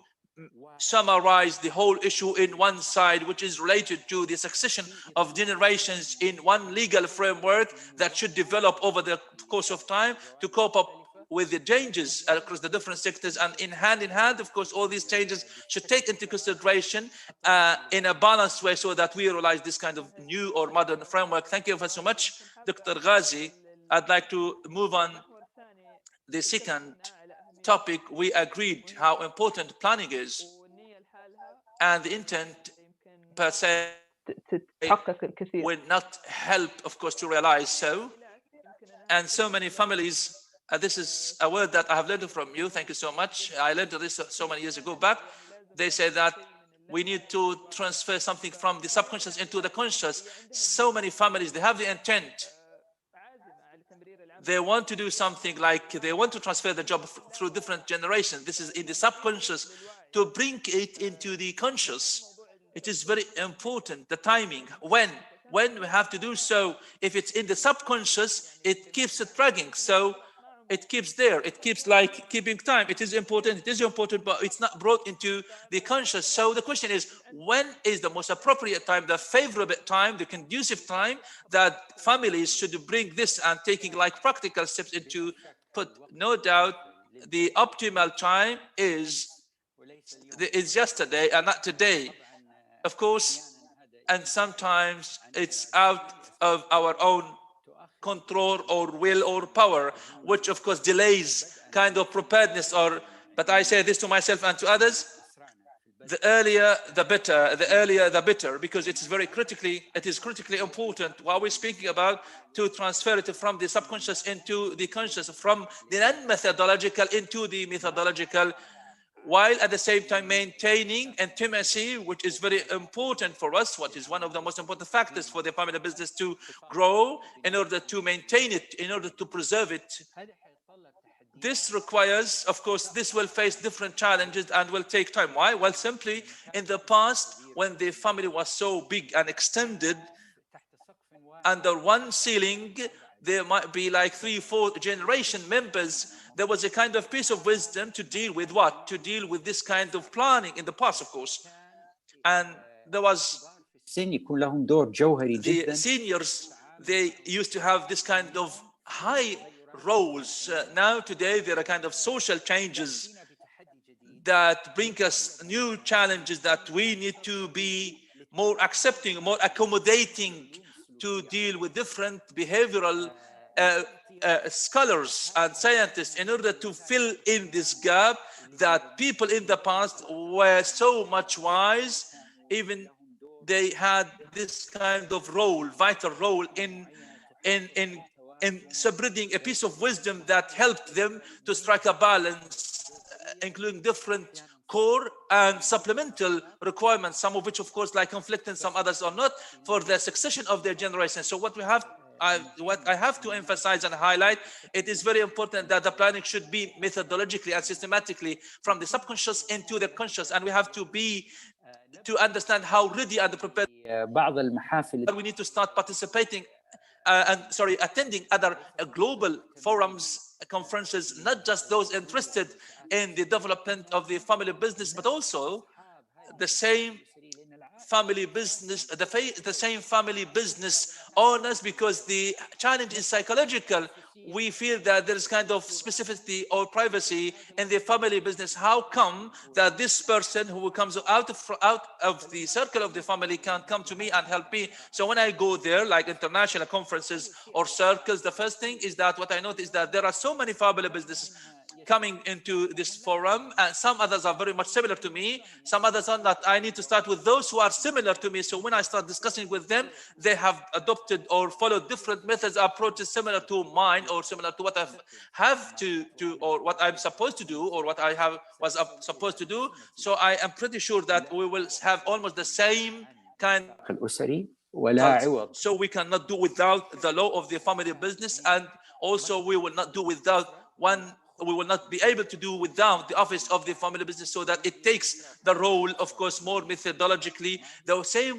summarize the whole issue in one side, which is related to the succession of generations in one legal framework that should develop over the course of time to cope up with the changes across the different sectors, and in hand, of course, all these changes should take into consideration in a balanced way so that we realize this kind of new or modern framework. Thank you so much, Dr. Ghazi. I'd like to move on the second topic. We agreed how important planning is, and the intent per se will not help, of course, to realize so. And so many families, this is a word that I have learned from you. Thank you so much. I learned this so many years ago back. They say that we need to transfer something from the subconscious into the conscious. So many families, they have the intent. They want to do something like they want to transfer the job through different generations. This is in the subconscious. To bring it into the conscious, it is very important, the timing, when we have to do so. If it's in the subconscious, it keeps it dragging. So it keeps there. It keeps like keeping time. It is important, but it's not brought into the conscious. So the question is, when is the most appropriate time, the favorable time, the conducive time that families should bring this and taking like practical steps into put? No doubt the optimal time is yesterday and not today, of course, and sometimes it's out of our own control or will or power, which of course delays kind of preparedness. But I say this to myself and to others: the earlier the better, because it is critically important while we're speaking about to transfer it from the subconscious into the conscious, from the non-methodological into the methodological, while at the same time maintaining intimacy, which is very important for us, what is one of the most important factors for the family business to grow, in order to maintain it, in order to preserve it. This requires, of course, this will face different challenges and will take time. Why? Well, simply in the past, when the family was so big and extended, under one ceiling, there might be like 3-4 generation members. There was a kind of piece of wisdom to deal with what? To deal with this kind of planning in the past, of course. And there was the seniors, they used to have this kind of high roles. Now today there are kind of social changes that bring us new challenges that we need to be more accepting, more accommodating, to deal with different behavioral scholars and scientists, in order to fill in this gap that people in the past were so much wise, even they had this kind of role, vital role in spreading a piece of wisdom that helped them to strike a balance, including different core and supplemental requirements, some of which of course like conflicting, some others are not, for the succession of their generation. So what I have to emphasize and highlight, it is very important that the planning should be methodologically and systematically from the subconscious into the conscious, and we have to understand how ready and prepared we need to start participating attending other global forums, conferences, not just those interested in the development of the family business, but also the same family business, the same family business owners, because the challenge is psychological. We feel that there is kind of specificity or privacy in the family business. How come that this person who comes out of the circle of the family can come to me and help me? So when I go there, like international conferences or circles, the first thing is that what I notice is that there are so many family businesses coming into this forum, and some others are very much similar to me, some others are not. I need to start with those who are similar to me, so when I start discussing with them, they have adopted or followed different methods, approaches similar to mine, or similar to what I have to do, or what I'm supposed to do, or what I was supposed to do. So I am pretty sure that we will have almost the same kind الأسري ولا عوض. So we cannot do without the law of the family business, and also we will not do without we will not be able to do without the office of the family business, so that it takes the role, of course, more methodologically, the same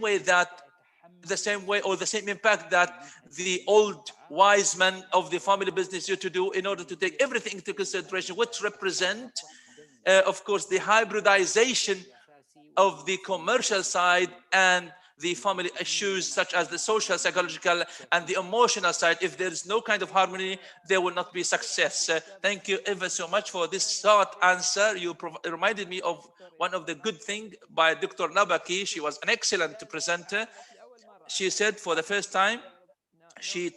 way or the same impact that the old wise men of the family business used to do, in order to take everything into consideration, which represent, of course, the hybridization of the commercial side and the family issues, such as the social, psychological, and the emotional side. If there is no kind of harmony, there will not be success. Thank you ever so much for this short answer. You reminded me of one of the good things by Dr. Nabaki. She was an excellent presenter. She said for the first time, she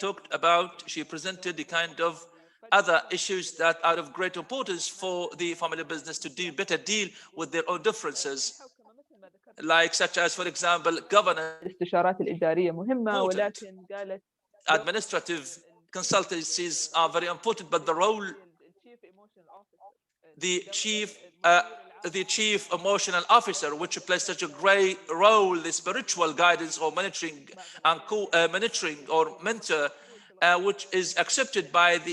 presented the kind of other issues that are of great importance for the family business to better deal with their own differences. Like such as, for example, governance, الاستشارات الإدارية مهمة، ولكن قالت administrative consultancies are very important, but the role, the chief emotional officer, which plays such a great role, the spiritual guidance or monitoring and monitoring or mentor, which is accepted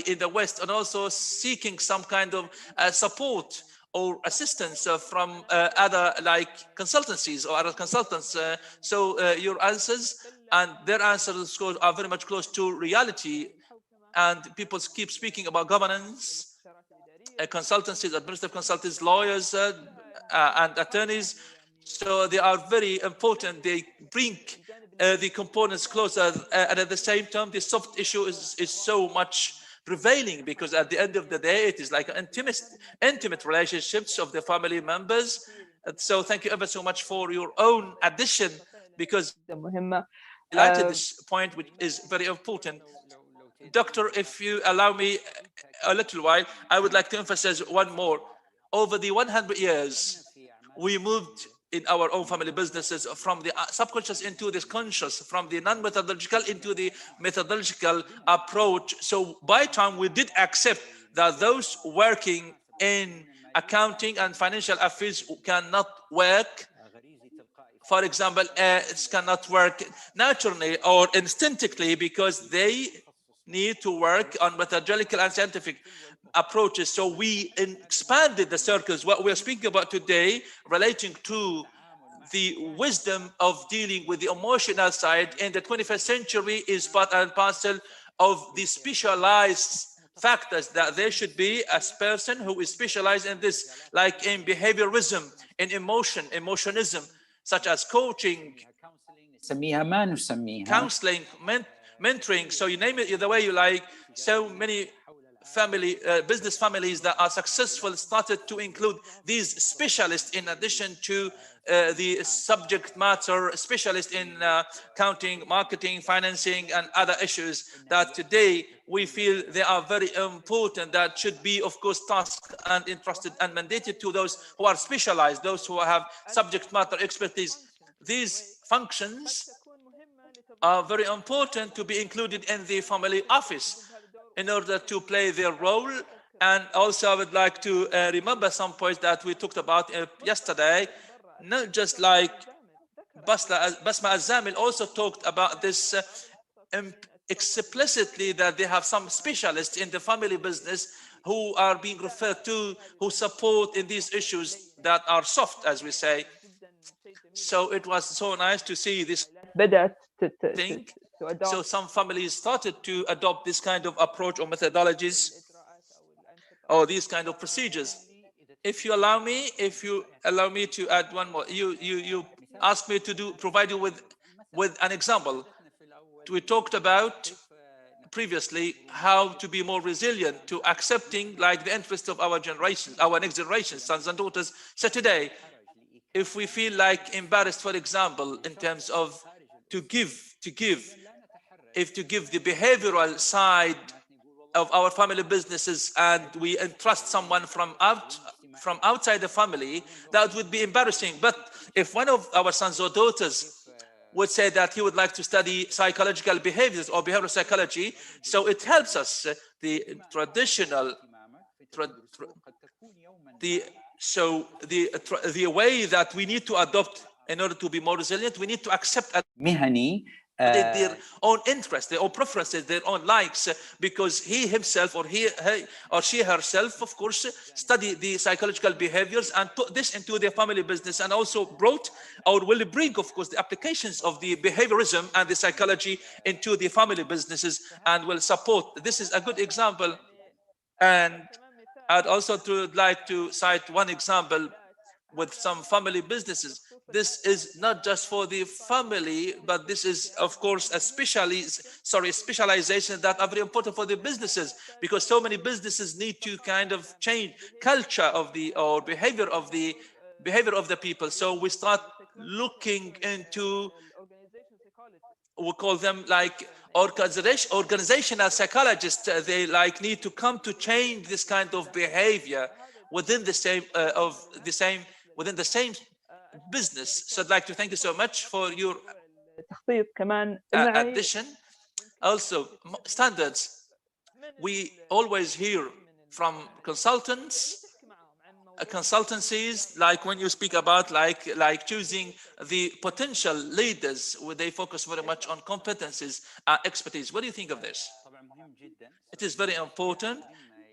in the West, and also seeking some kind of support or assistance from other like consultancies or other consultants. So your answers and their answers are very much close to reality, and people keep speaking about governance, consultancies, administrative consultants, lawyers, and attorneys. So they are very important. They bring the components closer, and at the same time, the soft issue is so much prevailing, because at the end of the day, it is like intimate relationships of the family members. So thank you ever so much for your own addition, because مهمة. highlighted this point, which is very important. Doctor, if you allow me a little while, I would like to emphasize one more. Over the 100 years, we moved in our own family businesses from the subconscious into the conscious, from the non-methodological into the methodological approach. So by time we did accept that those working in accounting and financial affairs cannot work. For example, it cannot work naturally or instinctively, because they need to work on methodological and scientific approaches. So we expanded the circles. What we're speaking about today, relating to the wisdom of dealing with the emotional side in the 21st century, is part and parcel of the specialized factors that there should be a person who is specialized in this, like in behaviorism, in emotionism, such as coaching, counseling, mentoring. So you name it the way you like. So many business families that are successful started to include these specialists, in addition to the subject matter specialists in accounting, marketing, financing, and other issues that today we feel they are very important, that should be, of course, tasked and entrusted and mandated to those who are specialized, those who have subject matter expertise. These functions are very important to be included in the family office in order to play their role. And also I would like to remember some points that we talked about yesterday. Not just like Basma Al-Zamil also talked about this explicitly, that they have some specialists in the family business who are being referred to, who support in these issues that are soft, as we say. So it was so nice to see this thing. So some families started to adopt this kind of approach or methodologies or these kind of procedures. If you allow me to add one more, you asked me to provide you with an example. We talked about previously how to be more resilient to accepting like the interest of our generation, our next generation, sons and daughters. So today, if we feel like embarrassed, for example, in terms of to give the behavioral side of our family businesses and we entrust someone from outside the family, that would be embarrassing. But if one of our sons or daughters would say that he would like to study psychological behaviors or behavioral psychology, so it helps us. The traditional, the way that we need to adopt in order to be more resilient, we need to accept مهني their own interests, their own preferences, their own likes, because he himself or she herself, of course, study the psychological behaviors and put this into their family business, and also brought or will bring, of course, the applications of the behaviorism and the psychology into the family businesses and will support. This is a good example. And I'd also like to cite one example with some family businesses. This is not just for the family, but this is, of course, a specialization that are very important for the businesses, because so many businesses need to kind of change culture of the or behavior of the people. So we start looking into, we call them like organizational psychologists. They like need to come to change this kind of behavior within the same within the same business. So I'd like to thank you so much for your التخطيط كمان addition. Also, standards. We always hear from consultancies, like when you speak about like choosing the potential leaders, where they focus very much on competencies, expertise. What do you think of this? It is very important.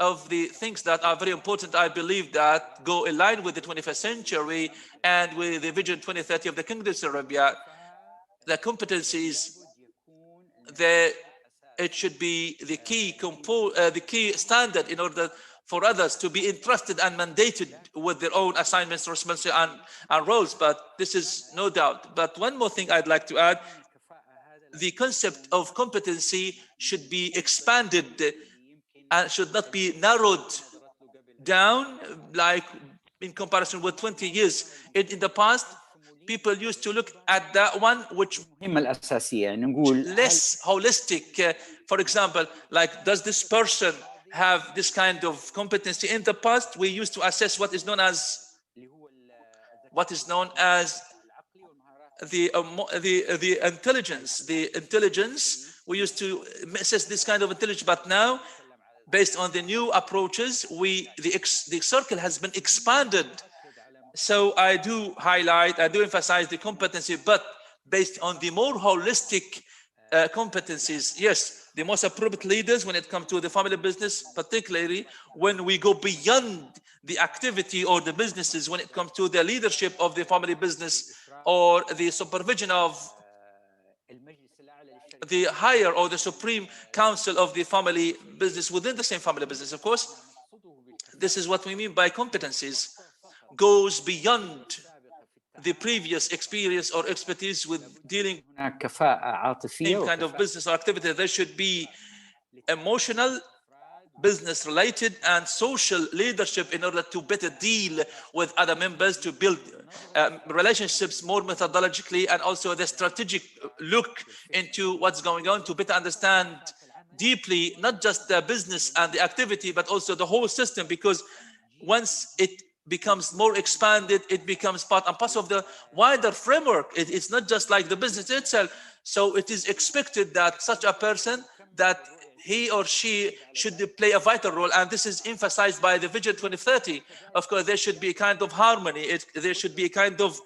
Of the things that are very important, I believe, that go in line with the 21st century and with the Vision 2030 of the Kingdom of Saudi Arabia, the competencies, it should be the key standard in order for others to be entrusted and mandated with their own assignments, responsibilities, and roles. But this is no doubt. But one more thing I'd like to add: the concept of competency should be expanded and should not be narrowed down, like in comparison with 20 years. In the past, people used to look at that one which less holistic. For example, like, does this person have this kind of competency? In the past, we used to assess what is known as the intelligence. The intelligence, we used to assess this kind of intelligence, but now, based on the new approaches, the circle has been expanded. So I do emphasize the competency, but based on the more holistic competencies. Yes, the most appropriate leaders when it comes to the family business, particularly when we go beyond the activity or the businesses, when it comes to the leadership of the family business or the supervision of the higher or the supreme council of the family business within the same family business. Of course, this is what we mean by competencies, goes beyond the previous experience or expertise with dealing same kind of business or activity. There should be emotional, business related and social leadership in order to better deal with other members, to build relationships more methodologically, and also the strategic look into what's going on to better understand deeply not just the business and the activity, but also the whole system, because once it becomes more expanded, it becomes part and parcel of the wider framework. It's not just like the business itself. So it is expected that such a person, that he or she should play a vital role, and this is emphasized by the Vision 2030. Of course, there should be a kind of harmony. There should be a kind of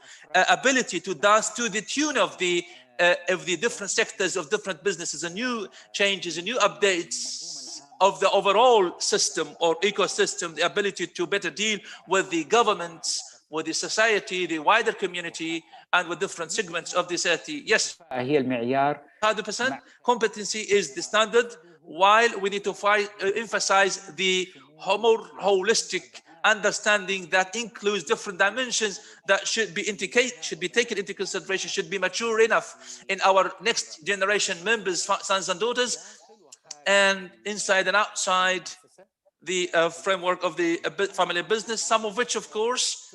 ability to dance to the tune of the different sectors of different businesses, and new changes and new updates of the overall system or ecosystem, the ability to better deal with the governments, with the society, the wider community, and with different segments of the society. Yes, 100% competency is the standard, while we need to emphasize the more holistic understanding that includes different dimensions that should be taken into consideration, should be mature enough in our next generation members, sons and daughters, and inside and outside the framework of the family business, some of which, of course,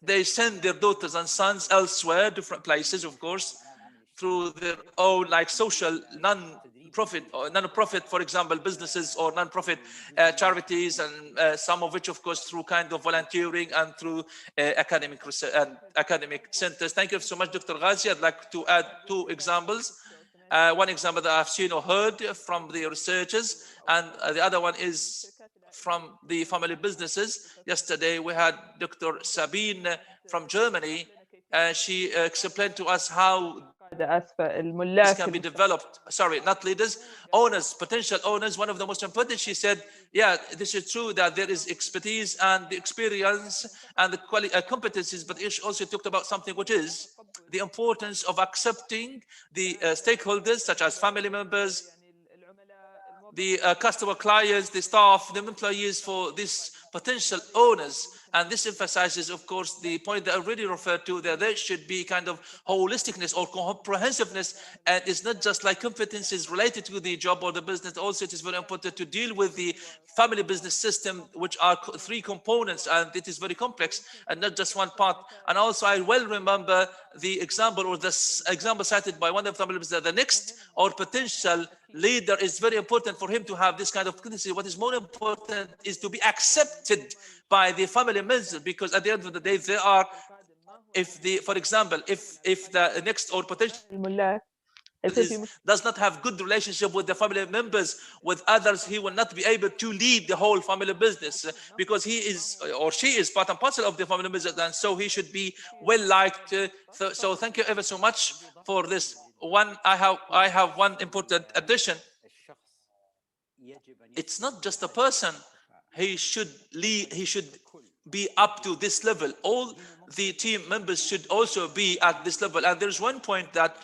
they send their daughters and sons elsewhere, different places, of course, through their own like social profit or non-profit, for example, businesses or non-profit charities, and some of which, of course, through kind of volunteering and through academic research and academic centers. Thank you so much, Dr. Ghazi. I'd like to add 2 examples. One example that I've seen or heard from the researchers, and the other one is from the family businesses. Yesterday, we had Dr. Sabine from Germany. She explained to us how this can be developed. Sorry, not leaders, owners, potential owners. One of the most important, she said, yeah, this is true that there is expertise and the experience and the competencies, but she also talked about something which is the importance of accepting the stakeholders, such as family members, the customer clients, the staff, the employees, for these potential owners. And this emphasizes, of course, the point that I already referred to, that there should be kind of holisticness or comprehensiveness, and it's not just like competencies related to the job or the business. Also, it is very important to deal with the family business system, which are 3 components, and it is very complex and not just one part. And also, I well remember the example or the example cited by one of the family business, that the next or potential leader is very important for him to have this kind of competency. What is more important is to be accepted by the family members, because at the end of the day, they are, for example, if the next or potential does not have good relationship with the family members, with others, he will not be able to lead the whole family business, because he is or she is part and parcel of the family business, and so he should be well liked. So thank you ever so much for this. I have one important addition. It's not just a person. He should lead, he should be up to this level. All the team members should also be at this level. And there's one point that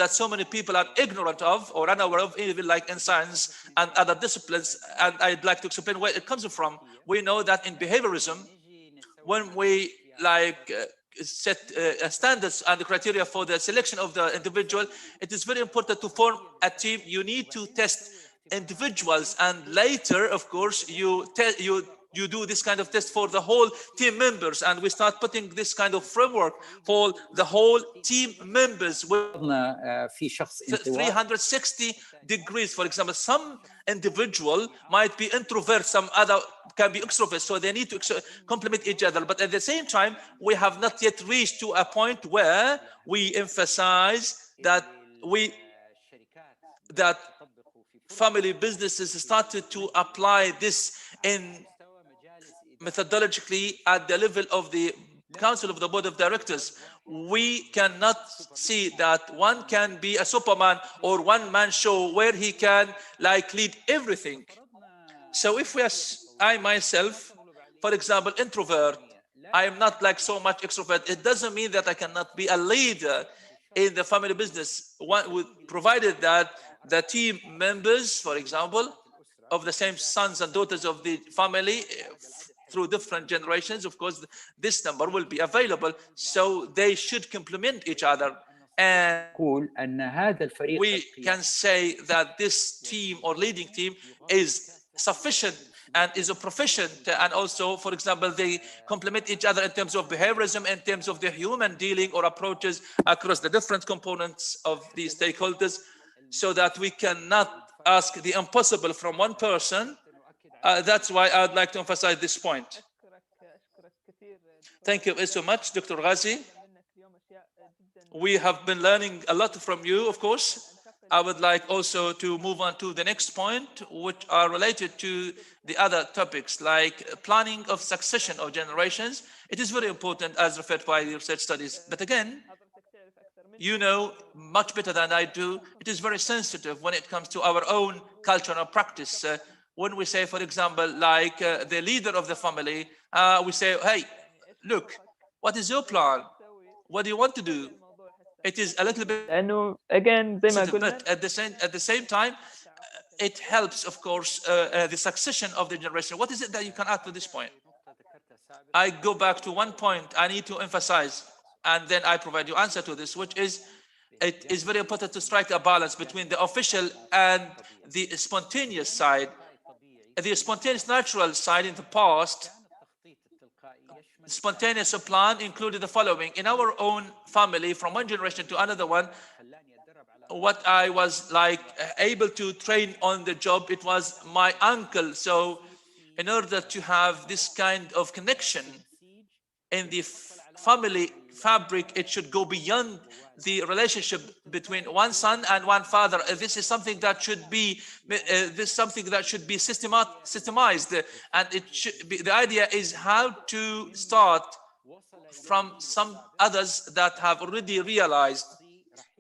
so many people are ignorant of or unaware of, even like in science and other disciplines, and I'd like to explain where it comes from. We know that in behaviorism, when we set standards and the criteria for the selection of the individual, it is very important to form a team. You need to test individuals, and later, of course, you do this kind of test for the whole team members, and we start putting this kind of framework for the whole team members with 360 degrees. For example, some individual might be introvert, some other can be extrovert, so they need to complement each other. But at the same time, we have not yet reached to a point where we emphasize that family businesses started to apply this in methodologically at the level of the council of the board of directors. We cannot see that one can be a Superman or one-man show where he can lead everything. So if I myself, for example, introvert, I am not so much extrovert, it doesn't mean that I cannot be a leader in the family business, provided that the team members, for example, of the same sons and daughters of the family through different generations, of course, this number will be available. So they should complement each other. And we can say that this team or leading team is sufficient and is proficient, and also, for example, they complement each other in terms of behaviorism, in terms of the human dealing or approaches across the different components of the stakeholders, so that we cannot ask the impossible from one person. That's why I'd like to emphasize this point. Thank you so much, Dr. Ghazi. We have been learning a lot from you, of course. I would like also to move on to the next point, which are related to the other topics, like planning of succession of generations. It is very important, as referred by the research studies. But again, you know much better than I do, it is very sensitive when it comes to our own cultural practice. When we say, for example, the leader of the family, we say, hey, look, what is your plan? What do you want to do? It is a little bit again, but at the same time, it helps, of course, the succession of the generation. What is it that you can add to this point? I go back to one point I need to emphasize, and then I provide you answer to this, which is it is very important to strike a balance between the official and the spontaneous side. The spontaneous natural side in the past, spontaneous plan included the following. In our own family, from one generation to another one, what I was like able to train on the job, it was my uncle. So in order to have this kind of connection in the family fabric, it should go beyond the relationship between one son and one father. This is something that should be systemized, and it should be, the idea is how to start from some others that have already realized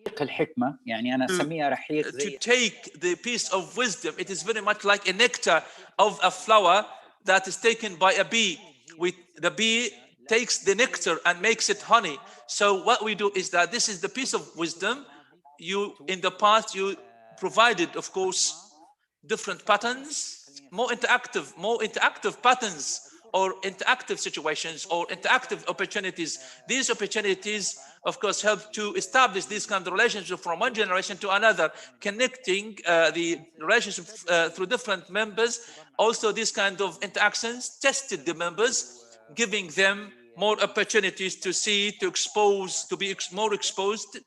الحكمة يعني أنا أسميها رحيق to زي take the piece of wisdom. It is very much like a nectar of a flower that is taken by a bee. The bee takes the nectar and makes it honey. So what we do is that this is the piece of wisdom. You, in the past, you provided, of course, different patterns, more interactive patterns, or interactive situations, or interactive opportunities. These opportunities, of course, help to establish this kind of relationship from one generation to another, connecting the relationship through different members. Also, these kind of interactions tested the members, giving them more opportunities to see, to expose, to be more exposed.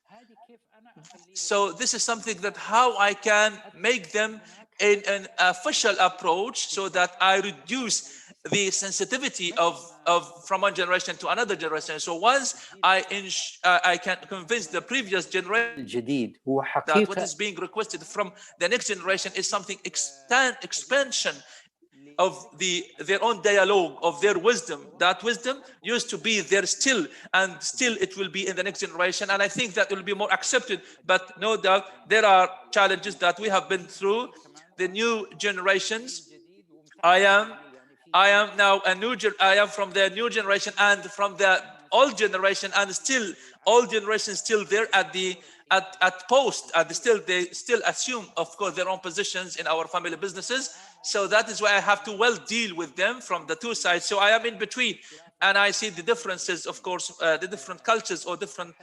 So this is something that how I can make them in an official approach, so that I reduce the sensitivity of from one generation to another generation. So once I can convince the previous generation الجديد هو that what حقيقة is being requested from the next generation is something expansion of their own dialogue, of their wisdom. That wisdom used to be there still, and still it will be in the next generation. And I think that will be more accepted. But no doubt there are challenges that we have been through. The new generations, I am now I am from the new generation and from the old generation, and still old generation still there at post, and they still assume, of course, their own positions in our family businesses. So that is why I have to well deal with them from the two sides. So I am in between, and I see the differences, of course, the different cultures or different.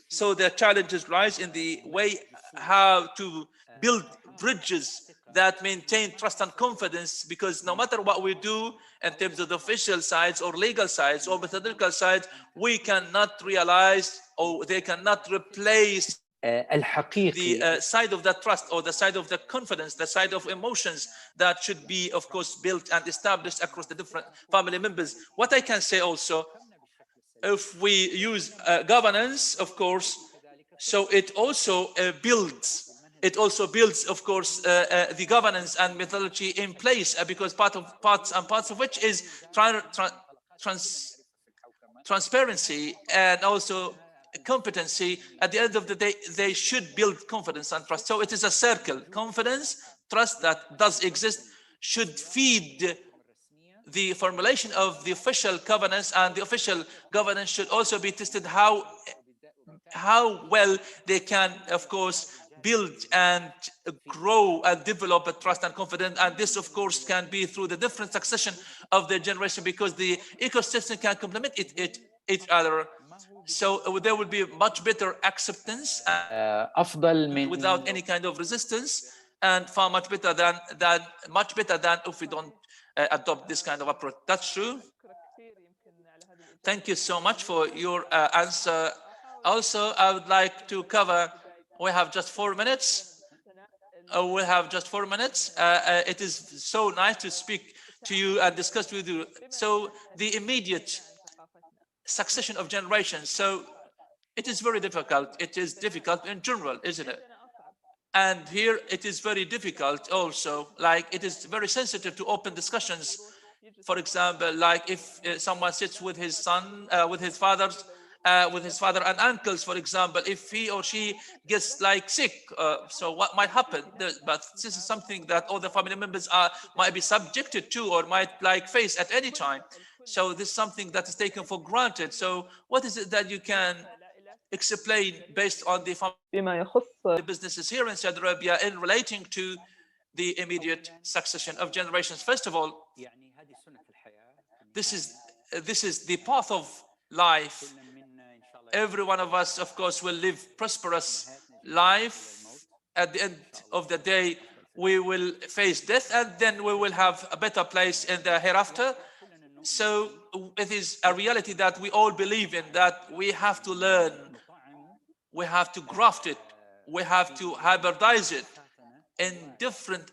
So the challenges rise in the way how to build bridges that maintain trust and confidence, because no matter what we do in terms of the official sides or legal sides or methodological sides, we cannot realize, or they cannot replace الحقيقي the side of the trust, or the side of the confidence, the side of emotions that should be, of course, built and established across the different family members. What I can say also, if we use governance, of course, so it also builds, of course, the governance and methodology in place, because parts of which is transparency and also competency. At the end of the day, they should build confidence and trust. So it is a circle. Confidence, trust that does exist should feed the formulation of the official governance, and the official governance should also be tested how well they can, of course, build and grow and develop a trust and confidence. And this, of course, can be through the different succession of the generation, because the ecosystem can complement each other. So there will be much better acceptance أفضل من without any kind of resistance, and far much better than if we don't adopt this kind of approach. That's true. Thank you so much for your answer. Also, I would like to cover, we have just 4 minutes. It is so nice to speak to you and discuss with you. So the immediate succession of generations. So it is very difficult. It is difficult in general, isn't it? And here it is very difficult also, like it is very sensitive to open discussions. For example, like if someone sits with his son, with his father and uncles, for example, if he or she gets like sick, so what might happen? But this is something that all the family members might be subjected to, or might like face at any time. So this is something that is taken for granted. So what is it that you can explain based on the family businesses here in Saudi Arabia in relating to the immediate succession of generations? First of all, this is the path of life. Every one of us, of course, will live prosperous life. At the end of the day, we will face death, and then we will have a better place in the hereafter. So it is a reality that we all believe in, that we have to learn, we have to graft it we have to hybridize it in different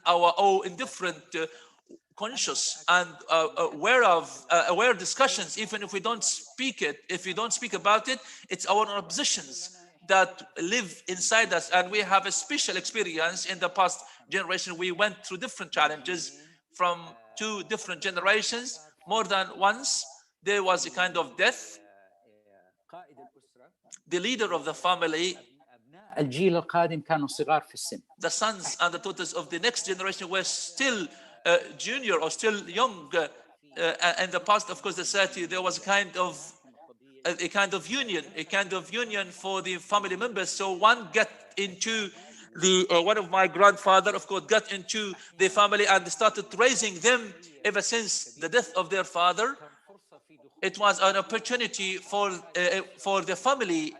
conscious and aware discussions. Even if we don't speak it, if we don't speak about it, it's our own positions that live inside us. And we have a special experience in the past generation. We went through different challenges from two different generations. More than once, there was a kind of death. The leader of the family, الجيل القادم كانوا صغار في السن. the sons and the daughters of the next generation were still junior or still young. In the past, of course, the society, there was a kind of union for the family members. So one got into one of my grandfather, of course, got into the family and started raising them ever since the death of their father. It was an opportunity for the family,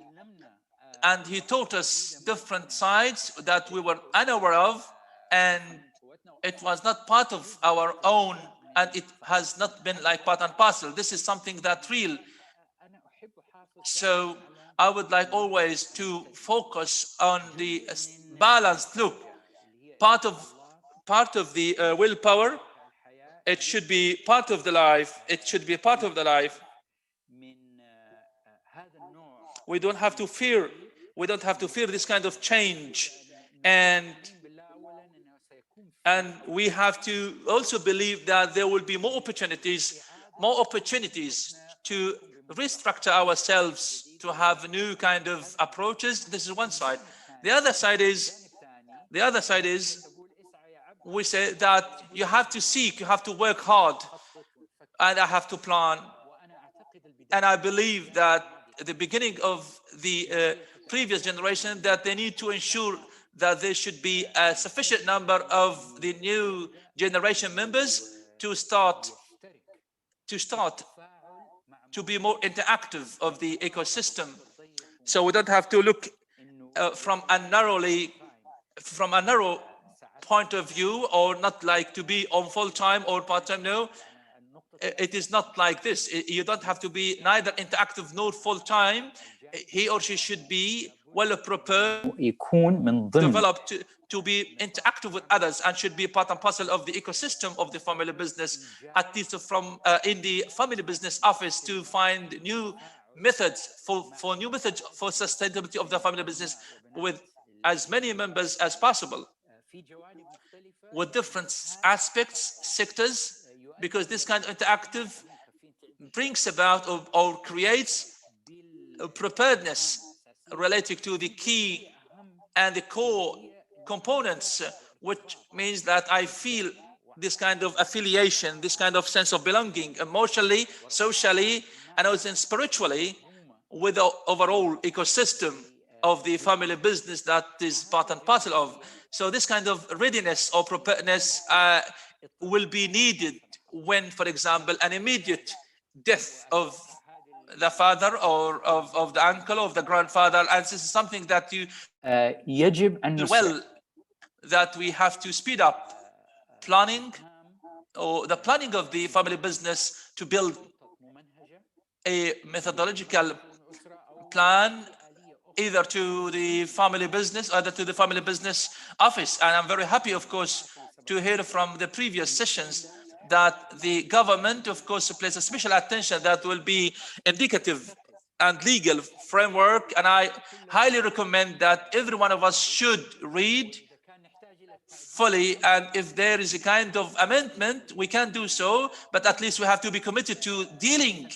and he taught us different sides that we were unaware of, and it was not part of our own, and it has not been like part and parcel. This is something that's real. So I would like always to focus on the balanced look. Part of the willpower, it should be part of the life. It should be part of the life. We don't have to fear. We don't have to fear this kind of change, and we have to also believe that there will be more opportunities to restructure ourselves, to have new kind of approaches. This is one side. The other side is we say that you have to seek, you have to work hard, and I have to plan. And I believe that at the beginning of the previous generation, that they need to ensure that there should be a sufficient number of the new generation members to start to be more interactive of the ecosystem. So we don't have to look from a narrow point of view, or not like to be on full-time or part-time. No, it is not like this. You don't have to be neither interactive nor full-time. He or she should be well prepared, developed to be interactive with others, and should be part and parcel of the ecosystem of the family business, at least from in the family business office, to find new methods for sustainability of the family business with as many members as possible, with different aspects, sectors, because this kind of interactive brings about or creates preparedness related to the key and the core components, which means that I feel this kind of affiliation, this kind of sense of belonging, emotionally, socially, and also spiritually, with the overall ecosystem of the family business that is part and parcel of. So this kind of readiness or preparedness will be needed when, for example, an immediate death of the father or of the uncle or of the grandfather, and this is something that that we have to speed up planning, or the planning of the family business, to build a methodological plan either to the family business or to the family business office. And I'm very happy, of course, to hear from the previous sessions that the government, of course, places special attention that will be indicative and legal framework. And I highly recommend that every one of us should read fully. And if there is a kind of amendment, we can do so, but at least we have to be committed to dealing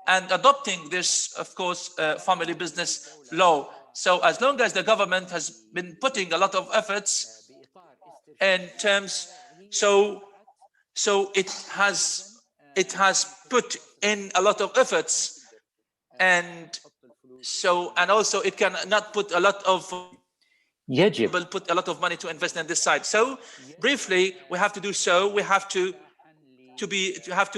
and adopting this, of course, family business law. So as long as the government has been putting a lot of efforts in terms, so it has put in a lot of efforts, and also it cannot put a lot of money to invest in this side. So briefly, we have to do so. We have to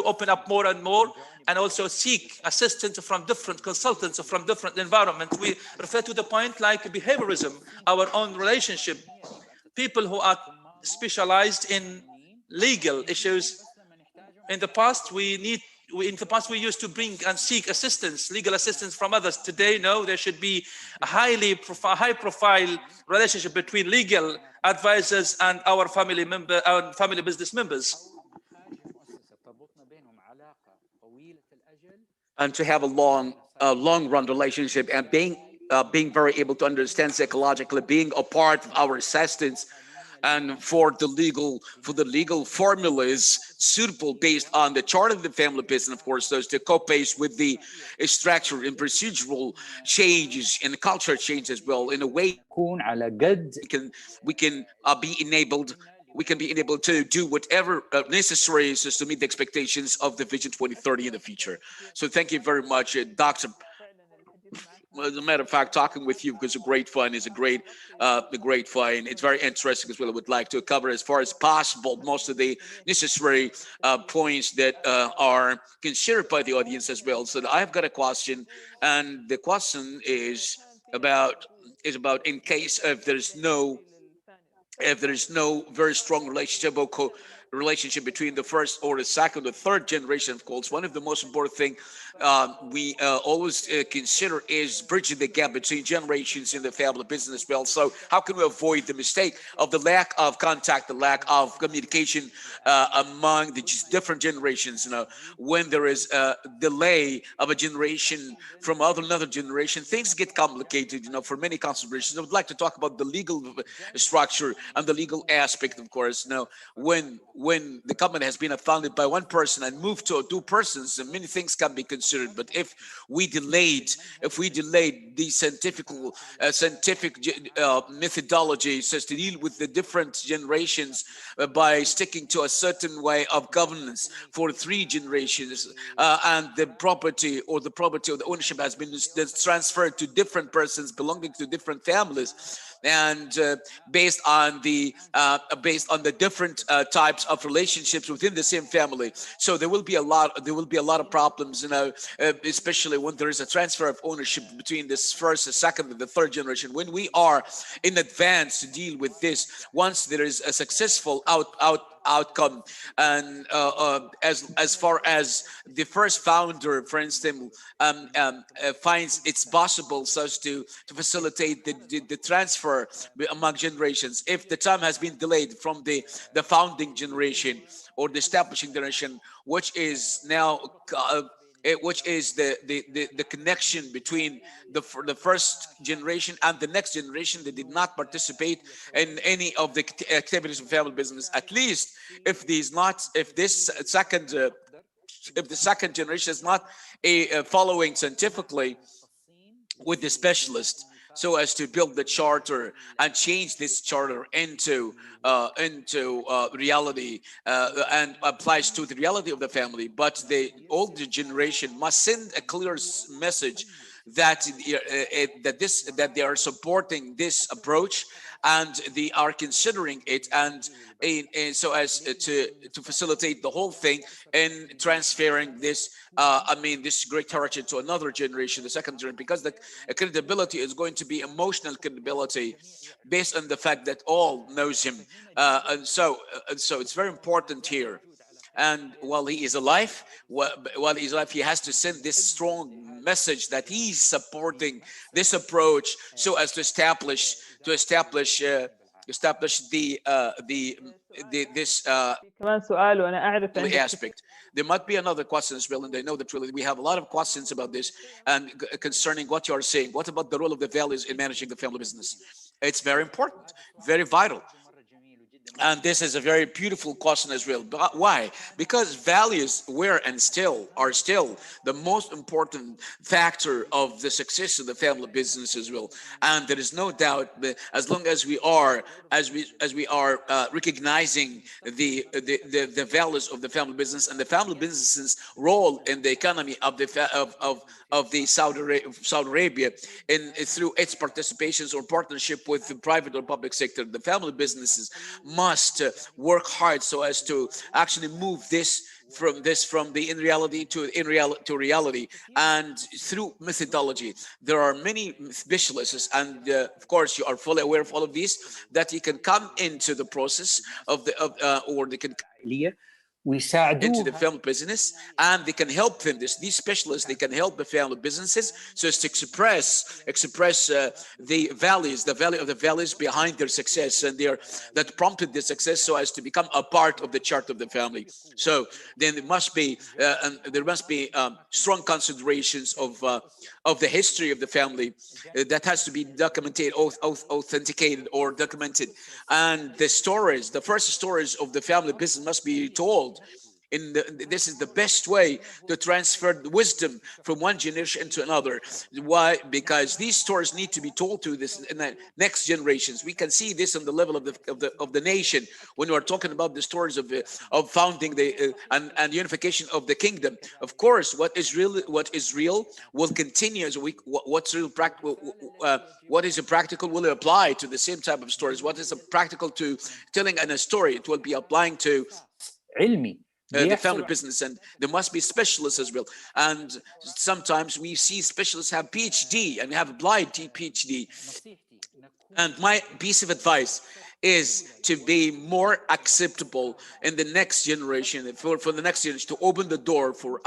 open up more and more, and also seek assistance from different consultants from different environments. We refer to the point like behaviorism, our own relationship, people who are specialized in legal issues. In the past, we in the past we used to bring and seek assistance, legal assistance from others. Today, no, there should be a high profile relationship between legal advisors and our family business members. And to have a long run relationship, and being very able to understand psychologically, being a part of our assistance, and for the legal formulas suitable based on the chart of the family business, of course, those to co-pace with the structure and procedural changes and culture change as well, in a way we can be enabled to do whatever necessary is to meet the expectations of the Vision 2030 in the future. So thank you very much, Dr. As a matter of fact, talking with you was a great fun. It's a great fun. It's very interesting as well. I would like to cover as far as possible most of the necessary points that are considered by the audience as well. So I've got a question, and the question is about in case if there is no very strong relationship between the first or the second or third generation of course. One of the most important thing we always consider is bridging the gap between generations in the family business as well. So how can we avoid the mistake of the lack of contact, the lack of communication among the different generations? When there is a delay of a generation from another generation, things get complicated, for many considerations. I would like to talk about the legal structure and the legal aspect, of course. When the company has been founded by one person and moved to two persons, many things can be considered. But if we delayed the scientific methodology so as to deal with the different generations by sticking to a certain way of governance for 3 generations, and the property or the ownership has been transferred to different persons belonging to different families, and based on the different types of relationships within the same family. So there will be a lot of problems, especially when there is a transfer of ownership between this first, the second, and the third generation. When we are in advance to deal with this, once there is a successful outcome, and as far as the first founder, for instance, finds it's possible so as to facilitate the transfer among generations. If the time has been delayed from the founding generation or the establishing generation, which is now which is the connection between the first generation and the next generation that did not participate in any of the activities of family business. At least if the second generation is not following scientifically with the specialist, so as to build the charter and change this charter into reality and applies to the reality of the family. But the older generation must send a clear message that they are supporting this approach and they are considering it, and so as to facilitate the whole thing in transferring this this great heritage to another generation, the second generation, because the credibility is going to be emotional credibility based on the fact that all knows him, and so it's very important here. And while he is alive, he has to send this strong message that he's supporting this approach, so as to establish كمان سؤال وأنا أعرف aspect. There might be another question as well, and I know that really we have a lot of questions about this and concerning what you are saying. What about the role of the values in managing the family business? It's very important, very vital. And this is a very beautiful question as well. But why? Because values were and are still the most important factor of the success of the family business as well. And there is no doubt that as long as we are recognizing the values of the family business and the family business's role in the economy of the Saudi Arabia through its participations or partnership with the private or public sector, the family businesses must work hard so as to actually move this from the in reality to reality, and through methodology. There are many specialists, and of course you are fully aware of all of these, that you can come into the process of or they can into the ويساعدوها family business, and they can help them. These specialists, they can help the family businesses so as to express the values, the value of the values behind their success, and that prompted their success, so as to become a part of the chart of the family. So then there must be strong considerations of the history of the family that has to be documented, authenticated, or documented, and the stories, the first stories of the family business must be told. This is the best way to transfer the wisdom from one generation into another. Why? Because these stories need to be told to the next generations. We can see this on the level of the nation when we're talking about the stories of founding and unification of the kingdom. Of course, what is real will continue. As what's real practical, what is practical will apply to the same type of stories. What is practical to telling a story, it will be applying to علمي the family business, and there must be specialists as well. And sometimes we see specialists have PhD and have applied PhD. And my piece of advice is to be more acceptable in the next generation, for the next generation, to open the door for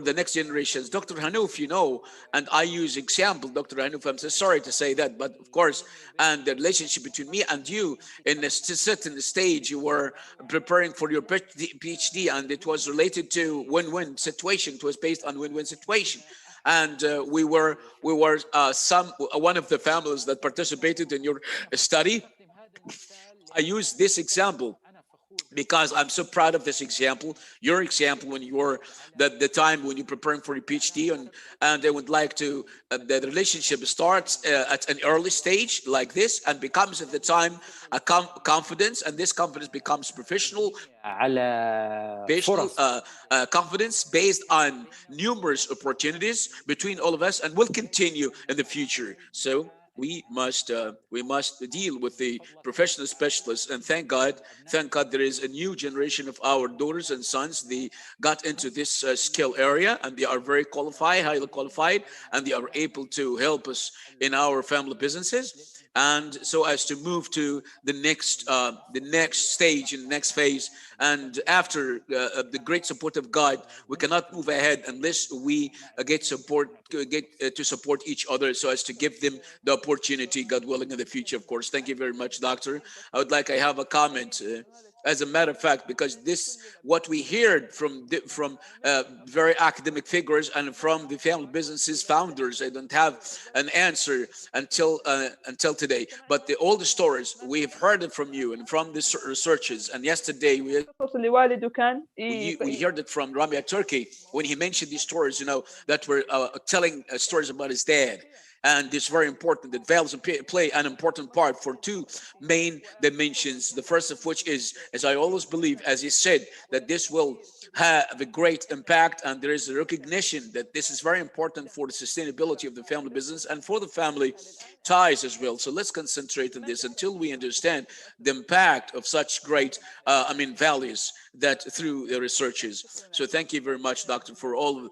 the next generations. Dr. Hanouf, you know, and I use example, Dr. Hanouf, I'm so sorry to say that, but of course, and the relationship between me and you in a certain stage, you were preparing for your PhD, and it was related to win-win situation. It was based on win-win situation. And we were one of the families that participated in your study. I use this example because I'm so proud of this example, your example, when you were the time when you're preparing for your PhD, and they would like to, the relationship starts at an early stage like this and becomes at the time a confidence, and this confidence becomes professional confidence based on numerous opportunities between all of us, and will continue in the future. So we must deal with the professional specialists, and thank God there is a new generation of our daughters and sons. They got into this skill area, and they are very qualified, highly qualified, and they are able to help us in our family businesses, and so as to move to the next stage and the next phase. And after the great support of God, we cannot move ahead unless we get to support each other, so as to give them the opportunity, God willing, in the future, of course. Thank you very much, Doctor. I have a comment. As a matter of fact, because what we heard from very academic figures and from the family businesses founders, I don't have an answer until today. But all the stories we have heard it from you and from the researchers. And yesterday we heard it from Ramia Turkey when he mentioned these stories, that were telling stories about his dad. And it's very important that values play an important part for two main dimensions. The first of which is, as I always believe, as he said, that this will have a great impact, and there is a recognition that this is very important for the sustainability of the family business and for the family ties as well. So let's concentrate on this until we understand the impact of such great values that through the researches. So thank you very much, Doctor, for all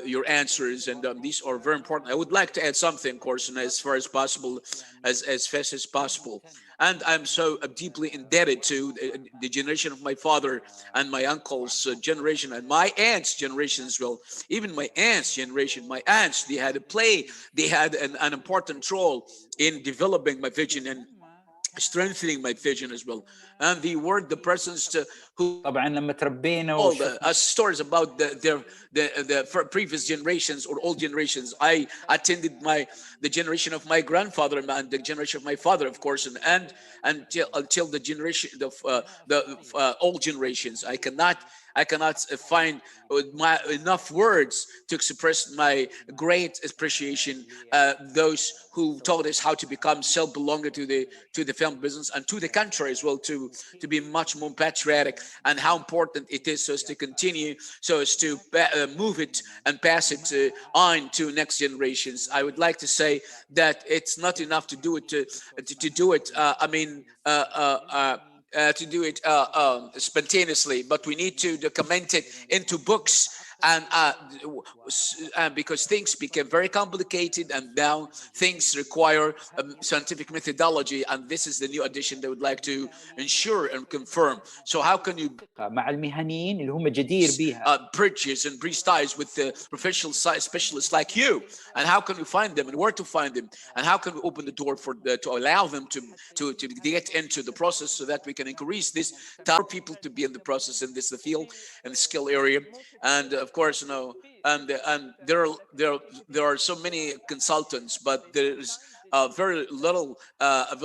your answers, and these are very important. I would like to add something, of course, and as far as possible, as fast as possible. And I'm so deeply indebted to the generation of my father and my uncle's generation and my aunt's generation as well. Even my aunt's generation, they had an important role in developing my vision and strengthening my vision as well. And the persons who طبعا لما تربينا all the stories about the previous generations or old generations. I attended the generation of my grandfather and the generation of my father, of course, and until the generation of the old generations. I cannot find enough words to express my great appreciation those who taught us how to become self-belonging to the family business and to the country as well, to be much more patriotic, and how important it is so as to continue, so as to move it and pass it on to next generations. I would like to say that it's not enough to do it spontaneously, but we need to document it into books and because things became very complicated, and now things require scientific methodology, and this is the new addition they would like to ensure and confirm. So how can you مع المهنيين اللي هم جدير بيها bridges and bridge ties with the professional specialists like you, and how can we find them and where to find them, and how can we open the door for to allow them to get into the process, so that we can increase this for people to be in the process in this field and the skill area. And of course, and there are so many consultants, but there's very little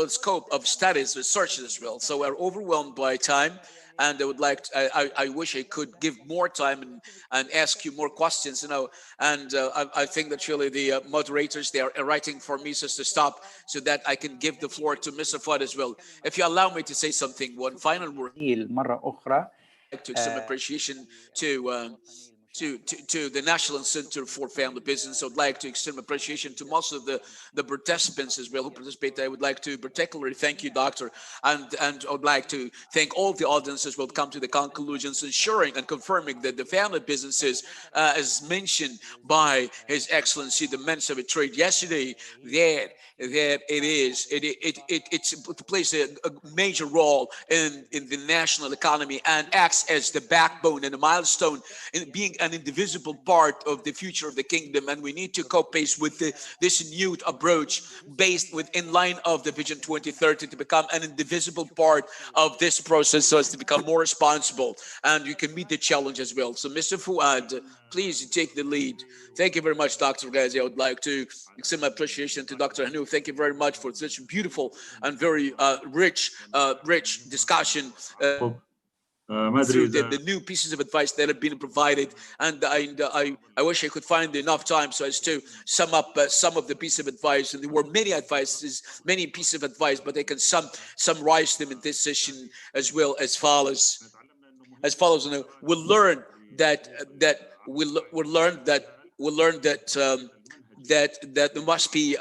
scope of studies, research as well. So we're overwhelmed by time, and I would like to, I wish I could give more time and ask you more questions, and I think that really the moderators, they are writing for me just to stop, so that I can give the floor to Mr. Fuad as well. If you allow me to say something, one final word. مرة أخرى To extend appreciation to the National Center for Family Business. I would like to extend appreciation to most of the participants as well who participate. I would like to particularly thank you, Doctor, and I would like to thank all the audiences who will come to the conclusions, ensuring and confirming that the family businesses, as mentioned by His Excellency the Minister of Trade yesterday, that it plays a major role in the national economy and acts as the backbone and a milestone in being an indivisible part of the future of the kingdom. And we need to co-pace with this new approach based in line of the Vision 2030 to become an indivisible part of this process, so as to become more responsible, and you can meet the challenge as well. So Mr. Fuad, please take the lead. Thank you very much, Dr. Ghazi. I would like to extend my appreciation to Dr. Hanouf. Thank you very much for such a beautiful and very rich discussion through the new pieces of advice that have been provided. And I wish I could find enough time so as to sum up some of the pieces of advice. And there were many pieces of advice, but I can summarize them in this session as well as follows. We'll learn that there must be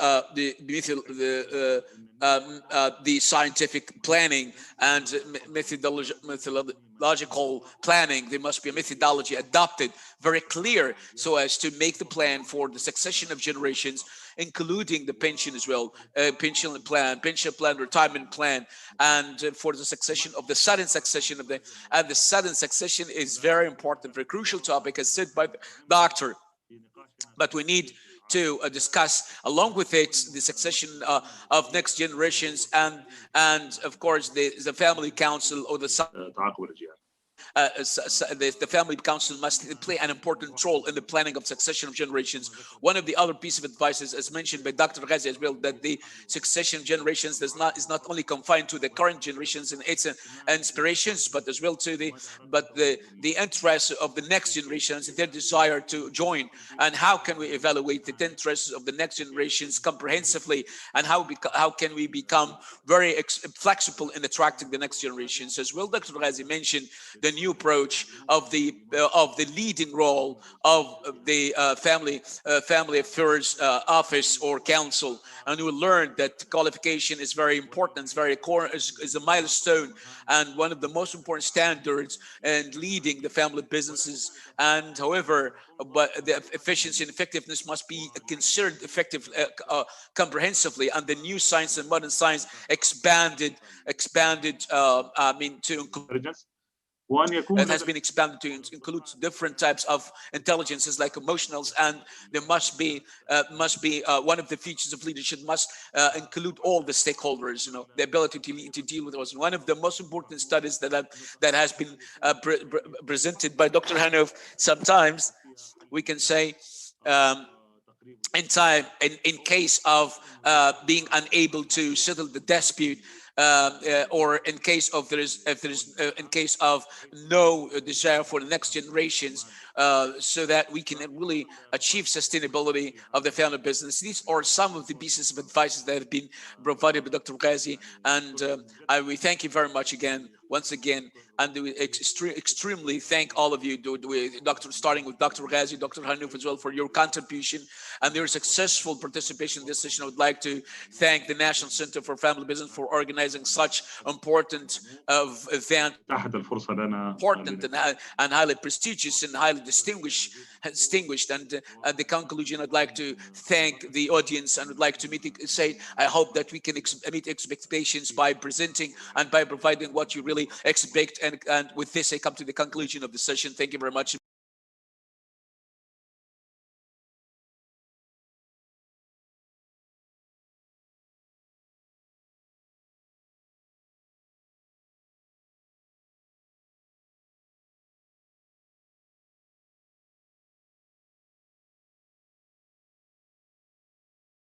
the scientific planning and methodological planning. There must be a methodology adopted, very clear, so as to make the plan for the succession of generations, including the pension as well, pension plan, retirement plan, and for the succession of the sudden succession of the sudden succession is very important, very crucial topic, as said by the doctor. But we need to discuss along with it the succession of next generations, and of course the family council or the family council must play an important role in the planning of succession of generations. One of the other piece of advice is, as mentioned by Dr. Ghazi as well, that the succession of generations is not only confined to the current generations and its inspirations, but as well to the interests of the next generations, their desire to join, and how can we evaluate the interests of the next generations comprehensively, and how can we become very flexible in attracting the next generations as well. Dr. Ghazi mentioned the new approach of the leading role of the family affairs office or council, and we learned that qualification is very important. It's very core, is a milestone and one of the most important standards in leading the family businesses. And however, but the efficiency and effectiveness must be considered effective comprehensively, and the new science and modern science expanded to include. It has been expanded to include different types of intelligences like emotionals, and there must be one of the features of leadership must include all the stakeholders. The ability to deal with those. One of the most important studies that has been presented by Dr. Hanouf. Sometimes we can say in case of being unable to settle the dispute. Or in case of in case of no desire for the next generations, so that we can really achieve sustainability of the family business. These are some of the pieces of advice that have been provided by Dr. Ghazi, and we thank you very much once again, and we extremely thank all of you, starting with Dr. Ghazi, Dr. Hanouf as well, for your contribution and your successful participation in this session. I would like to thank the National Center for Family Business for organizing such important event, important and highly prestigious and highly and distinguished. And at the conclusion, I'd like to thank the audience and would like to say I hope that we can meet expectations by presenting and by providing what you really expect. And with this, I come to the conclusion of the session. Thank you very much.